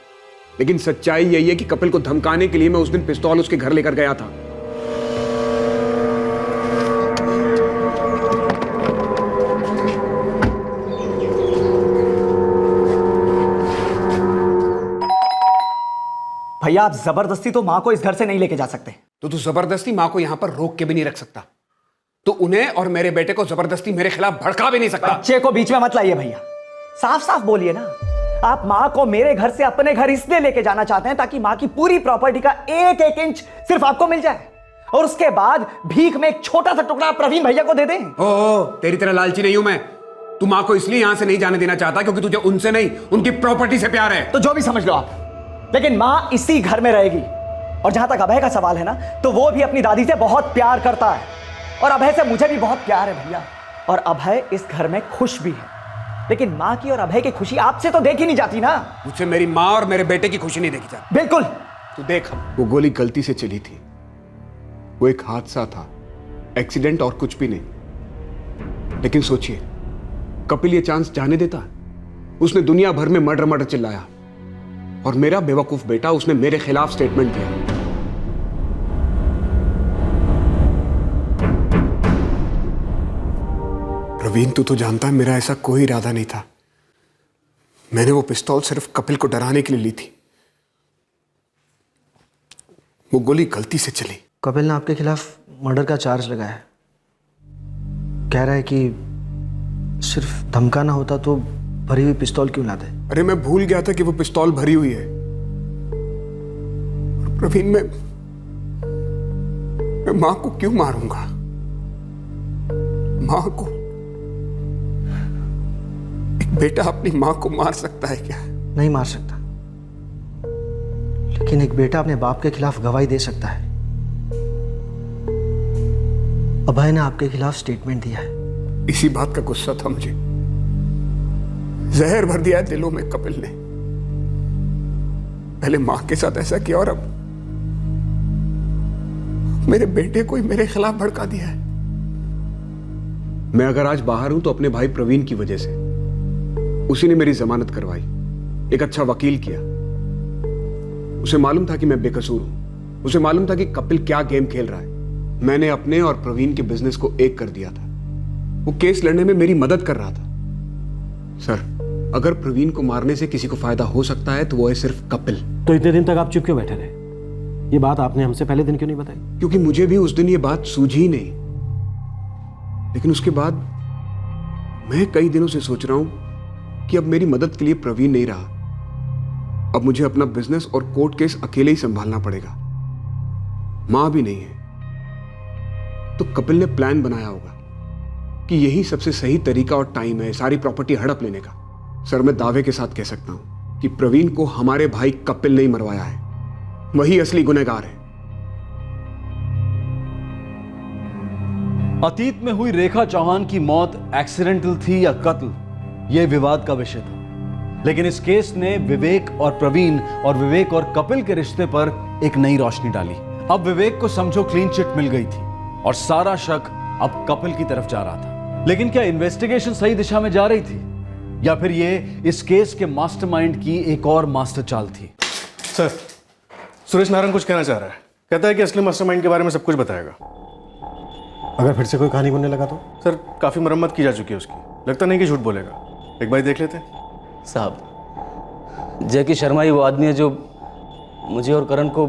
लेकिन सच्चाई यही है कि कपिल को धमकाने के लिए मैं उस दिन पिस्तौल उसके घर लेकर गया था। भैया आप जबरदस्ती तो माँ को इस घर से नहीं लेके जा सकते। तो तू जबरदस्ती माँ को यहां पर रोक के भी नहीं रख सकता, तो उन्हें और मेरे बेटे को जबरदस्ती मेरे खिलाफ भड़का भी नहीं सकता। बच्चे को बीच में मत लाइए भैया, साफ साफ बोलिए ना। आप माँ को मेरे घर से अपने घर इसलिए लेके जाना चाहते हैं ताकि माँ की पूरी प्रॉपर्टी का एक एक इंच सिर्फ आपको मिल जाए, और उसके बाद भीख में एक छोटा सा टुकड़ा प्रवीण भैया को दे दें। ओ, तेरी तरह लालची नहीं हूं मैं। तू माँ को इसलिए यहां से नहीं जाने देना चाहता क्योंकि तुझे उनसे नहीं, उनकी प्रॉपर्टी से प्यार है। तो जो भी समझ लो आप, लेकिन माँ इसी घर में रहेगी। और जहां तक अभय का सवाल है ना, तो वो भी अपनी दादी से बहुत प्यार करता है, और अभय से मुझे भी बहुत प्यार है भैया। और अभय इस घर में खुश भी है, लेकिन माँ की और अभय की खुशी आपसे तो देखी नहीं जाती ना। मुझसे मेरी माँ और मेरे बेटे की खुशी नहीं देखी जाती। बिल्कुल। तू देख, वो गोली गलती से चली थी, वो एक हादसा था, एक्सीडेंट और कुछ भी नहीं। लेकिन सोचिए, कपिल ये चांस जाने देता? उसने दुनिया भर में मर्डर मर्डर चिल्लाया, और मेरा बेवकूफ बेटा उसने मेरे खिलाफ स्टेटमेंट दिया। प्रवीण, तू तो जानता है मेरा ऐसा कोई इरादा नहीं था। मैंने वो पिस्तौल सिर्फ कपिल को डराने के लिए ली थी। वो गोली गलती से चली। कपिल ने आपके खिलाफ मर्डर का चार्ज लगाया है। कह रहा है कि सिर्फ धमकाना होता तो भरी हुई पिस्तौल क्यों लाते? अरे मैं भूल गया था कि वो पिस्तौल भरी हुई है। प्रवीण, मैं मां को क्यों मारूंगा? मां को? एक बेटा अपनी मां को मार सकता है क्या? नहीं मार सकता, लेकिन एक बेटा अपने बाप के खिलाफ गवाही दे सकता है। अभय ने आपके खिलाफ स्टेटमेंट दिया है। इसी बात का गुस्सा था मुझे। जहर भर दिया है दिलों में कपिल ने। पहले मां के साथ ऐसा किया और अब मेरे बेटे को ही मेरे खिलाफ भड़का दिया है। मैं अगर आज बाहर हूं तो अपने भाई प्रवीण की वजह से। उसी ने मेरी जमानत करवाई, एक अच्छा वकील किया। उसे मालूम था कि मैं बेकसूर हूं, उसे मालूम था कि कपिल क्या गेम खेल रहा है। मैंने अपने और प्रवीण के बिजनेस को एक कर दिया था। वो केस लड़ने में मेरी मदद कर रहा था। सर, अगर प्रवीण को मारने से किसी को फायदा हो सकता है तो वो है सिर्फ कपिल। तो इतने दिन तक आप चुप क्यों बैठे रहे? ये बात आपने हमसे पहले दिन क्यों नहीं बताई? क्योंकि मुझे भी उस दिन ये बात सूझी ही नहीं। लेकिन उसके बाद मैं कई दिनों से सोच रहा हूं कि अब मेरी मदद के लिए प्रवीण नहीं रहा। अब मुझे अपना बिजनेस और कोर्ट केस अकेले ही संभालना पड़ेगा। मां भी नहीं है। तो कपिल ने प्लान बनाया होगा कि यही सबसे सही तरीका और टाइम है सारी प्रॉपर्टी हड़प लेने का। सर, मैं दावे के साथ कह सकता हूं कि प्रवीण को हमारे भाई कपिल ने ही मरवाया है। वही असली गुनहगार है। अतीत में हुई रेखा चौहान की मौत एक्सीडेंटल थी या कत्ल, यह विवाद का विषय था। लेकिन इस केस ने विवेक और प्रवीण और विवेक और कपिल के रिश्ते पर एक नई रोशनी डाली। अब विवेक को समझो क्लीन चिट मिल गई थी और सारा शक अब कपिल की तरफ जा रहा था। लेकिन क्या इन्वेस्टिगेशन सही दिशा में जा रही थी, या फिर ये इस केस के मास्टरमाइंड की एक और मास्टर चाल थी? सर, सुरेश नारायण कुछ कहना चाह रहा है। कहता है कि असली मास्टरमाइंड के बारे में सब कुछ बताएगा। अगर फिर से कोई कहानी बनने लगा तो? सर, काफी मरम्मत की जा चुकी है उसकी, लगता नहीं कि झूठ बोलेगा। एक बार देख लेते हैं। साहब, जैकी शर्मा ही वो आदमी है जो मुझे और करण को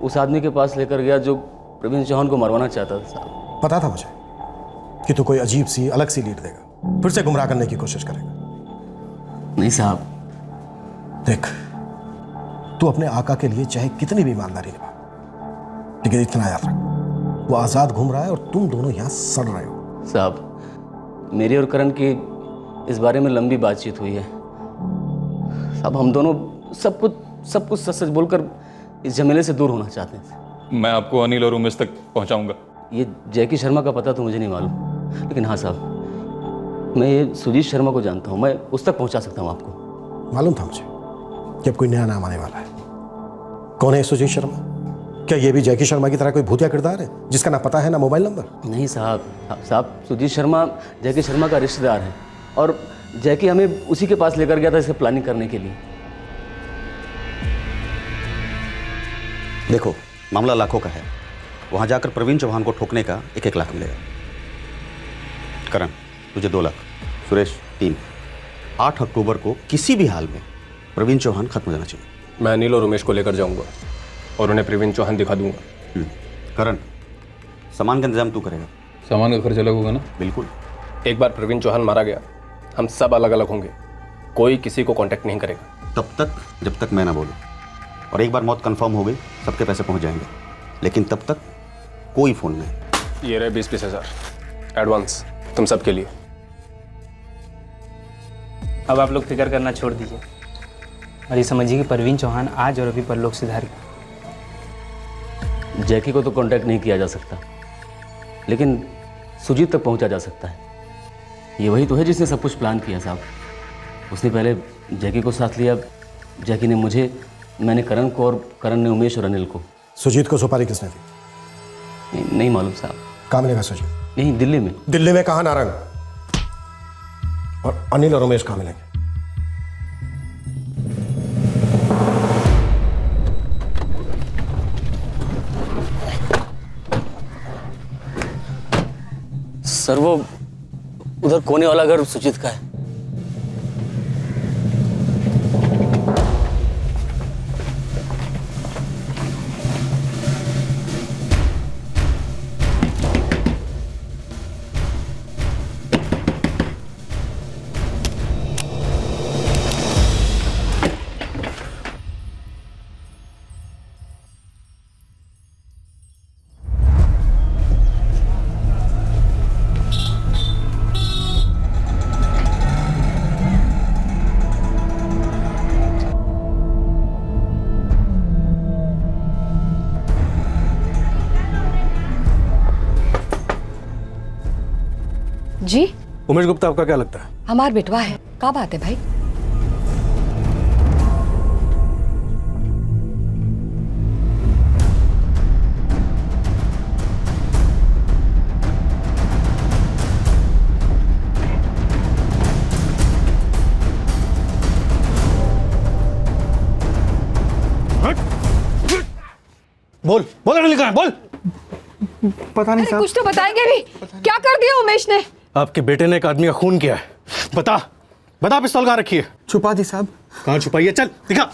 उस आदमी के पास लेकर गया जो प्रवीण चौहान को मरवाना चाहता था। साहब, पता था मुझे कि तू कोई अजीब सी अलग सी लीड देगा, फिर से गुमराह करने की कोशिश करेगा। नहीं साहब, देख, तू अपने आका के लिए चाहे कितनी भी ईमानदारी निभा, लेकिन इतना याद रख, वो आजाद घूम रहा है और तुम दोनों यहां सड़ रहे हो। साहब, मेरी और करण की इस बारे में लंबी बातचीत हुई है। साहब, हम दोनों सब कुछ सच सच बोलकर इस झमेले से दूर होना चाहते हैं। मैं आपको अनिल और उमेश तक पहुंचाऊंगा। ये जैकी शर्मा का पता तो मुझे नहीं मालूम, लेकिन हाँ साहब, मैं ये सुजीत शर्मा को जानता हूँ। मैं उस तक पहुंचा सकता हूँ आपको। मालूम था मुझे कि अब कोई नया नाम आने वाला है। कौन है सुजीत शर्मा? क्या ये भी जैकी शर्मा की तरह कोई भूतिया किरदार है जिसका ना पता है ना मोबाइल नंबर? नहीं साहब सुजीत शर्मा जैकी शर्मा का रिश्तेदार है और जैकी हमें उसी के पास लेकर गया था इससे प्लानिंग करने के लिए। देखो, मामला लाखों का है। वहाँ जाकर प्रवीण चौहान को ठोकने का 1-1 लाख मिलेगा। करण, तुझे 2 लाख, सुरेश 3। 8 अक्टूबर को किसी भी हाल में प्रवीण चौहान खत्म हो जाना चाहिए। मैं अनिल और उमेश को लेकर जाऊंगा और उन्हें प्रवीण चौहान दिखा दूंगा। करण, सामान का इंतजाम तू करेगा। सामान का खर्च अलग होगा ना? बिल्कुल। एक बार प्रवीण चौहान मारा गया, हम सब अलग अलग होंगे, कोई किसी को कांटेक्ट नहीं करेगा। तब तक जब तक मैं ना बोलूं। और एक बार मौत कंफर्म हो गई, सबके पैसे पहुंच जाएंगे, लेकिन तब तक कोई फोन नहीं। ये रहे 20-20 हज़ार एडवांस तुम सबके लिए। अब आप लोग फिक्र करना छोड़ दीजिए और ये समझिए कि परवीन चौहान आज और अभी परलोक सिधार गया। जैकी को तो कांटेक्ट नहीं किया जा सकता, लेकिन सुजीत तक पहुंचा जा सकता है। ये वही तो है जिसने सब कुछ प्लान किया साहब। उसने पहले जैकी को साथ लिया, जैकी ने मुझे, मैंने करण को और करण ने उमेश और अनिल को। सुजीत को सुपारी किसने दी? नहीं मालूम साहब। कहाँ मिलेगा सुजीत? नहीं, दिल्ली में। दिल्ली में कहाँ नारायण? और अनिल और उमेश कहाँ मिलेंगे? सर वो उधर कोने वाला घर सुजीत का है। जी उमेश गुप्ता आपका क्या लगता है? हमार बेटवा है। क्या बात है भाई? बोल अनिल कहाँ है? बोल। पता नहीं साहब। कुछ तो बताएंगे भी। क्या कर दिया उमेश ने? आपके बेटे ने एक आदमी का खून किया है। बता पिस्तौल कहाँ रखी है? छुपा दी साहब। कहाँ छुपाई है? चल दिखा।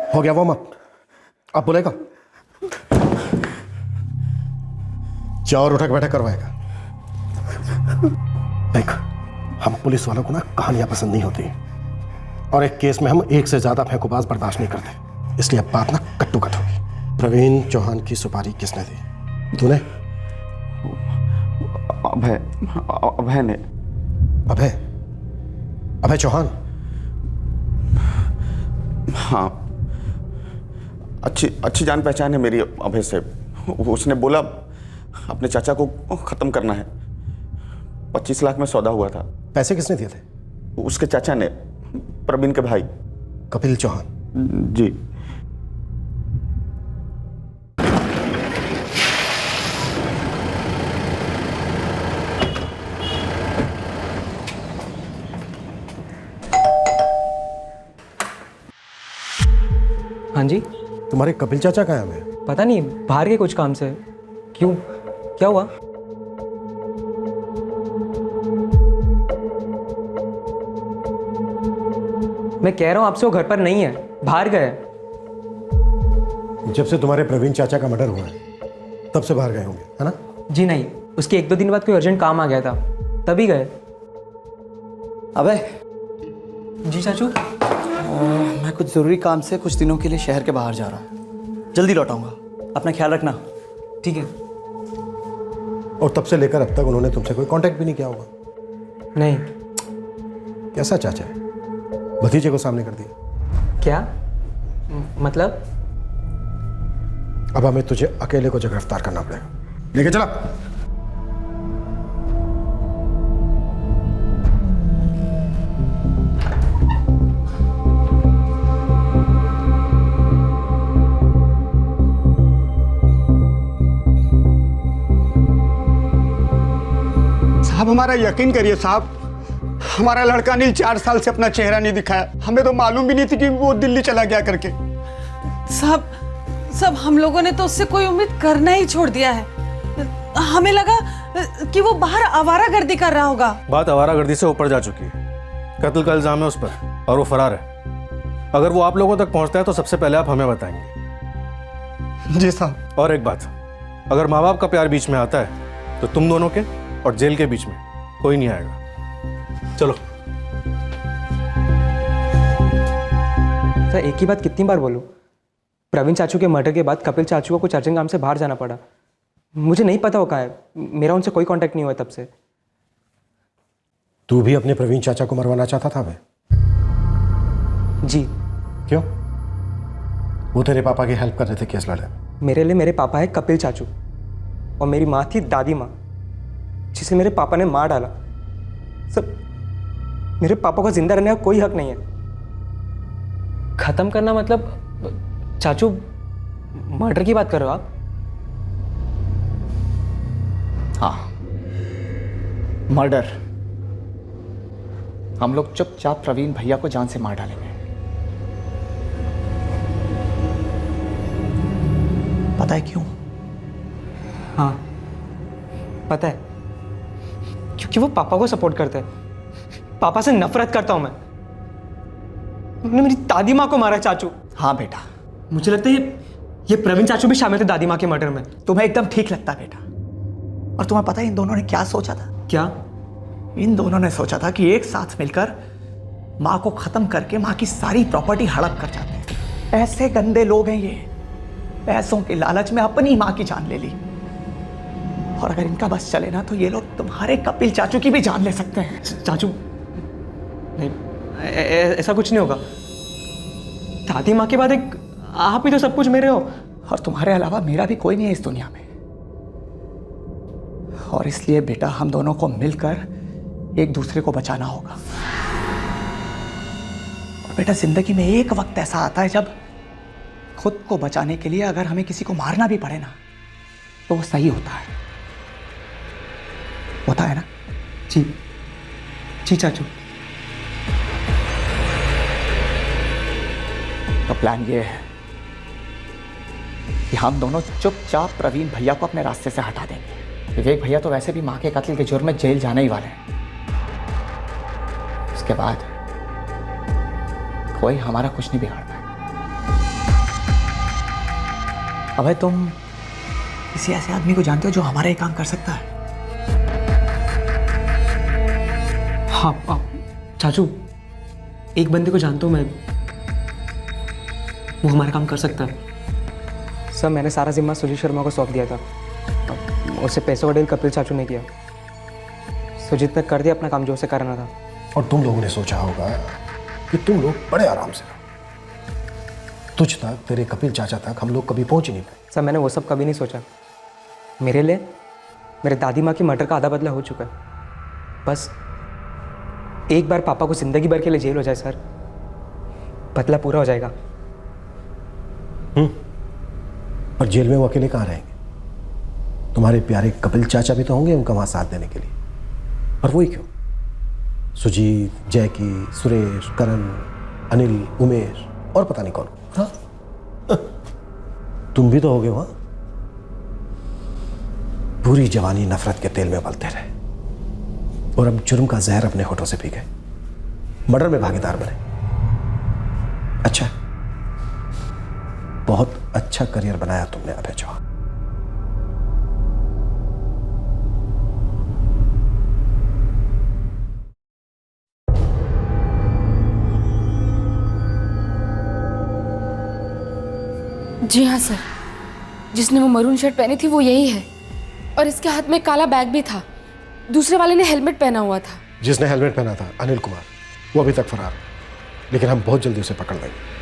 हो गया वार्म अप, अब बोलेगा। क्या और उठक बैठक करवाएगा? देख, हम पुलिस वालों को ना कहानियां पसंद नहीं होती, और एक केस में हम एक से ज्यादा फेंकूबाज बर्दाश्त नहीं करते, इसलिए अब बात ना कट्टू कट होगी। प्रवीण चौहान की सुपारी किसने दी? तूने? अभय ने। अभय चौहान? हाँ, अच्छी जान पहचान है मेरी अभय से। उसने बोला अपने चाचा को खत्म करना है। 25 लाख में सौदा हुआ था। पैसे किसने दिए थे? उसके चाचा ने, प्रवीण के भाई कपिल चौहान। जी। हाँ जी। तुम्हारे कपिल चाचा कहाँ हैं? पता नहीं, बाहर के कुछ काम से। क्यों, क्या हुआ? मैं कह रहा हूँ आपसे वो घर पर नहीं है, बाहर गए। जब से तुम्हारे प्रवीण चाचा का मर्डर हुआ है तब से बाहर गए होंगे, है ना? जी नहीं, उसके 1-2 दिन बाद कोई अर्जेंट काम आ गया था, तभी गए। अबे। जी चाचू। मैं कुछ ज़रूरी काम से कुछ दिनों के लिए शहर के बाहर जा रहा हूँ, जल्दी लौटाऊंगा, अपना ख्याल रखना। ठीक है। और तब से लेकर अब तक उन्होंने तुमसे कोई कांटेक्ट भी नहीं किया होगा। नहीं। कैसा चाचा है? भतीजे को सामने कर दिया। क्या मतलब? अब हमें तुझे अकेले को गिरफ्तार करना पड़ेगा। लेके चला। साहब हमारा यकीन करिए साहब, हमारा लड़का अनिल 4 साल से अपना चेहरा नहीं दिखाया। हमें तो मालूम भी नहीं थी कि वो दिल्ली चला गया करके। सब हम लोगों ने तो उससे कोई उम्मीद करना ही छोड़ दिया है। हमें लगा कि वो बाहर आवारागर्दी कर रहा होगा। बात आवारागर्दी से ऊपर जा चुकी है। कत्ल का इल्जाम है उस पर और वो फरार है। अगर वो आप लोगों तक पहुंचता है तो सबसे पहले आप हमें बताएंगे। जी साहब। और एक बात, अगर माँ बाप का प्यार बीच में आता है तो तुम दोनों के और जेल के बीच में कोई नहीं आएगा। चलो। सर एक ही बात कितनी बार बोलूं? प्रवीण चाचू के मर्डर के बाद कपिल चाचू को कुछ अर्जेंट काम से बाहर जाना पड़ा। मुझे नहीं पता वो कहाँ है। मेरा उनसे कोई कांटेक्ट नहीं हुआ तब से। तू भी अपने प्रवीण चाचा को मरवाना चाहता था भाई? जी। क्यों? वो तेरे पापा की हेल्प कर रहे थे केस लड़ने में। मेरे लिए मेरे पापा है कपिल चाचू और मेरी माँ थी दादी माँ, जिसे मेरे पापा ने मार डाला। सब मेरे पापा को जिंदा रहने का कोई हक नहीं है। खत्म करना मतलब? चाचू मर्डर की बात कर रहे हो आप? हाँ, मर्डर। हम लोग चुपचाप प्रवीण भैया को जान से मार डालेंगे। पता है क्यों? हाँ पता है, क्योंकि वो पापा को सपोर्ट करते हैं। पापा से नफरत करता हूं मैं। उन्होंने मेरी दादी माँ को मारा चाचू। हाँ बेटा, मुझे लगता है ये प्रवीण चाचू भी शामिल थे दादी माँ के मर्डर में। तुम्हें एकदम ठीक लगता बेटा। और तुम्हें पता है इन दोनों ने क्या सोचा था? क्या? इन दोनों ने सोचा था कि एक साथ मिलकर माँ को खत्म करके माँ की सारी प्रॉपर्टी हड़प कर जाते हैं। ऐसे गंदे लोग हैं ये। पैसों के लालच में अपनी माँ की जान ले ली। और अगर इनका बस चले ना तो ये लोग तुम्हारे कपिल चाचू की भी जान ले सकते हैं। चाचू नहीं, ऐसा कुछ नहीं होगा। दादी माँ के बाद एक आप ही तो सब कुछ मेरे हो। और तुम्हारे अलावा मेरा भी कोई नहीं है इस दुनिया में। और इसलिए बेटा हम दोनों को मिलकर एक दूसरे को बचाना होगा। और बेटा जिंदगी में एक वक्त ऐसा आता है जब खुद को बचाने के लिए अगर हमें किसी को मारना भी पड़े ना तो वो सही होता है ना? जी जी चाचू। तो प्लान ये है कि हम दोनों चुपचाप प्रवीण भैया को अपने रास्ते से हटा देंगे। विवेक भैया तो वैसे भी मां के कत्ल के जुर्म में जेल जाने ही वाले हैं। उसके बाद कोई हमारा कुछ नहीं बिगाड़ पाए। अबे तुम किसी ऐसे आदमी को जानते हो जो हमारा ये काम कर सकता है? हाँ चाचू, एक बंदे को जानता हूँ मैं, वो हमारा काम कर सकता है। सर मैंने सारा जिम्मा सुजीत शर्मा को सौंप दिया था। उसे पैसों का डील कपिल चाचू ने किया। सुजीत ने कर दिया अपना काम जो उसे करना था। और तुम लोगों ने सोचा होगा कि तुम लोग बड़े आराम से रहो। तुझ तक, तेरे कपिल चाचा तक हम लोग कभी पहुंच ही नहीं पाए। सर मैंने वो सब कभी नहीं सोचा। मेरे लिए मेरे दादी माँ की मर्डर का आधा बदला हो चुका है। बस एक बार पापा को जिंदगी भर के लिए जेल हो जाए सर, बदला पूरा हो जाएगा। और जेल में वो अकेले कहाँ रहेंगे? तुम्हारे प्यारे कपिल चाचा भी तो होंगे उनका वहां साथ देने के लिए। और वही क्यों, सुजीत, जैकी, सुरेश, करण, अनिल, उमेश और पता नहीं कौन। हाँ? तुम भी तो होगे वहां। पूरी जवानी नफरत के तेल में उबलते रहे और अब जुर्म का जहर अपने होठों से पी गए, मर्डर में भागीदार बने। अच्छा, बहुत अच्छा करियर बनाया तुमने अभय चौहान। जी हाँ सर, जिसने वो मरून शर्ट पहनी थी वो यही है। और इसके हाथ में काला बैग भी था। दूसरे वाले ने हेलमेट पहना हुआ था। जिसने हेलमेट पहना था अनिल कुमार, वो अभी तक फरार है, लेकिन हम बहुत जल्दी उसे पकड़ लेंगे।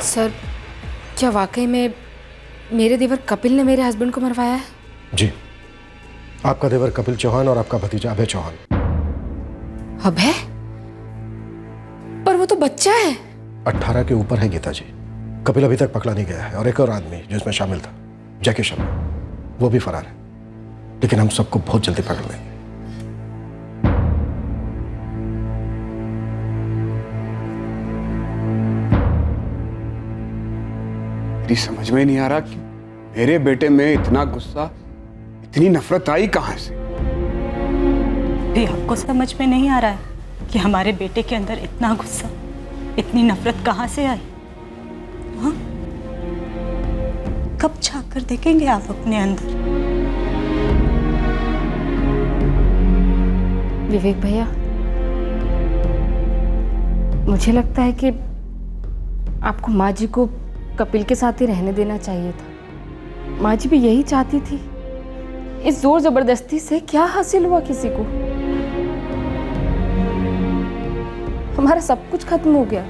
सर, क्या वाकई में मेरे देवर कपिल ने मेरे हस्बैंड को मरवाया है? जी, आपका देवर कपिल चौहान और आपका भतीजा अभय चौहान। अभय? पर वो तो बच्चा है। 18 के ऊपर है गीता जी। कपिल अभी तक पकड़ा नहीं गया है और एक और आदमी जो इसमें शामिल था, जैकी शर्मा, वो भी फरार है, लेकिन हम सबको बहुत जल्दी पकड़ लेंगे। मेरी समझ में नहीं आ रहा कि मेरे बेटे में इतना गुस्सा, इतनी नफरत आई कहां से। भी आपको समझ में नहीं आ रहा है कि हमारे बेटे के अंदर इतना गुस्सा, इतनी नफरत कहां से आई? हाँ? कब झांक कर देखेंगे आप अपने अंदर? विवेक भैया, मुझे लगता है कि आपको माँ जी को कपिल के साथ ही रहने देना चाहिए था। माँ जी भी यही चाहती थी। इस जोर जबरदस्ती से क्या हासिल हुआ किसी को? हमारा सब कुछ खत्म हो गया।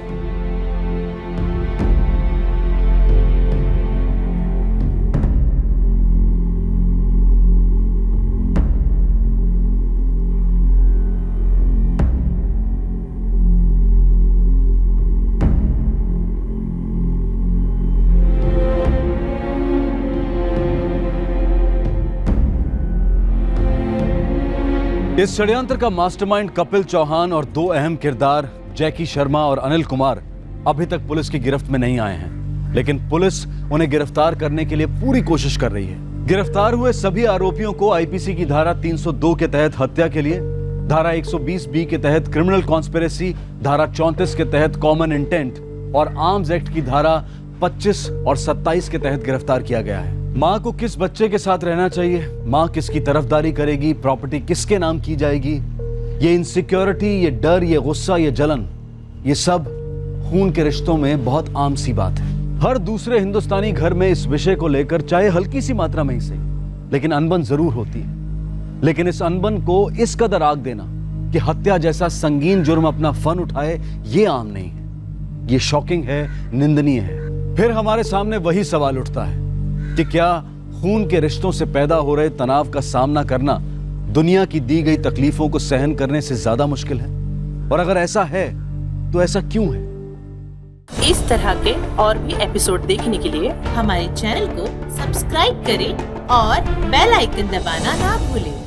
इस षड्यंत्र का मास्टरमाइंड कपिल चौहान और दो अहम किरदार जैकी शर्मा और अनिल कुमार अभी तक पुलिस की गिरफ्त में नहीं आए हैं, लेकिन पुलिस उन्हें गिरफ्तार करने के लिए पूरी कोशिश कर रही है। गिरफ्तार हुए सभी आरोपियों को आईपीसी की धारा 302 के तहत हत्या के लिए, धारा 120 बी के तहत क्रिमिनल कॉन्स्पिरेसी, धारा 34 के तहत कॉमन इंटेंट और आर्म्स एक्ट की धारा 25 और 27 के तहत गिरफ्तार किया गया है। माँ को किस बच्चे के साथ रहना चाहिए, माँ किसकी तरफदारी करेगी, प्रॉपर्टी किसके नाम की जाएगी, ये इनसिक्योरिटी, ये डर, ये गुस्सा, ये जलन, ये सब खून के रिश्तों में बहुत आम सी बात है। हर दूसरे हिंदुस्तानी घर में इस विषय को लेकर चाहे हल्की सी मात्रा में ही सही, लेकिन अनबन जरूर होती है। लेकिन इस अनबन को इस कदर आग देना कि हत्या जैसा संगीन जुर्म अपना फन उठाए, ये आम नहीं है। ये शॉकिंग है, निंदनीय है। फिर हमारे सामने वही सवाल उठता है कि क्या खून के रिश्तों से पैदा हो रहे तनाव का सामना करना दुनिया की दी गई तकलीफों को सहन करने से ज्यादा मुश्किल है? और अगर ऐसा है तो ऐसा क्यों है? इस तरह के और भी एपिसोड देखने के लिए हमारे चैनल को सब्सक्राइब करें और बेल आइकन दबाना ना भूलें।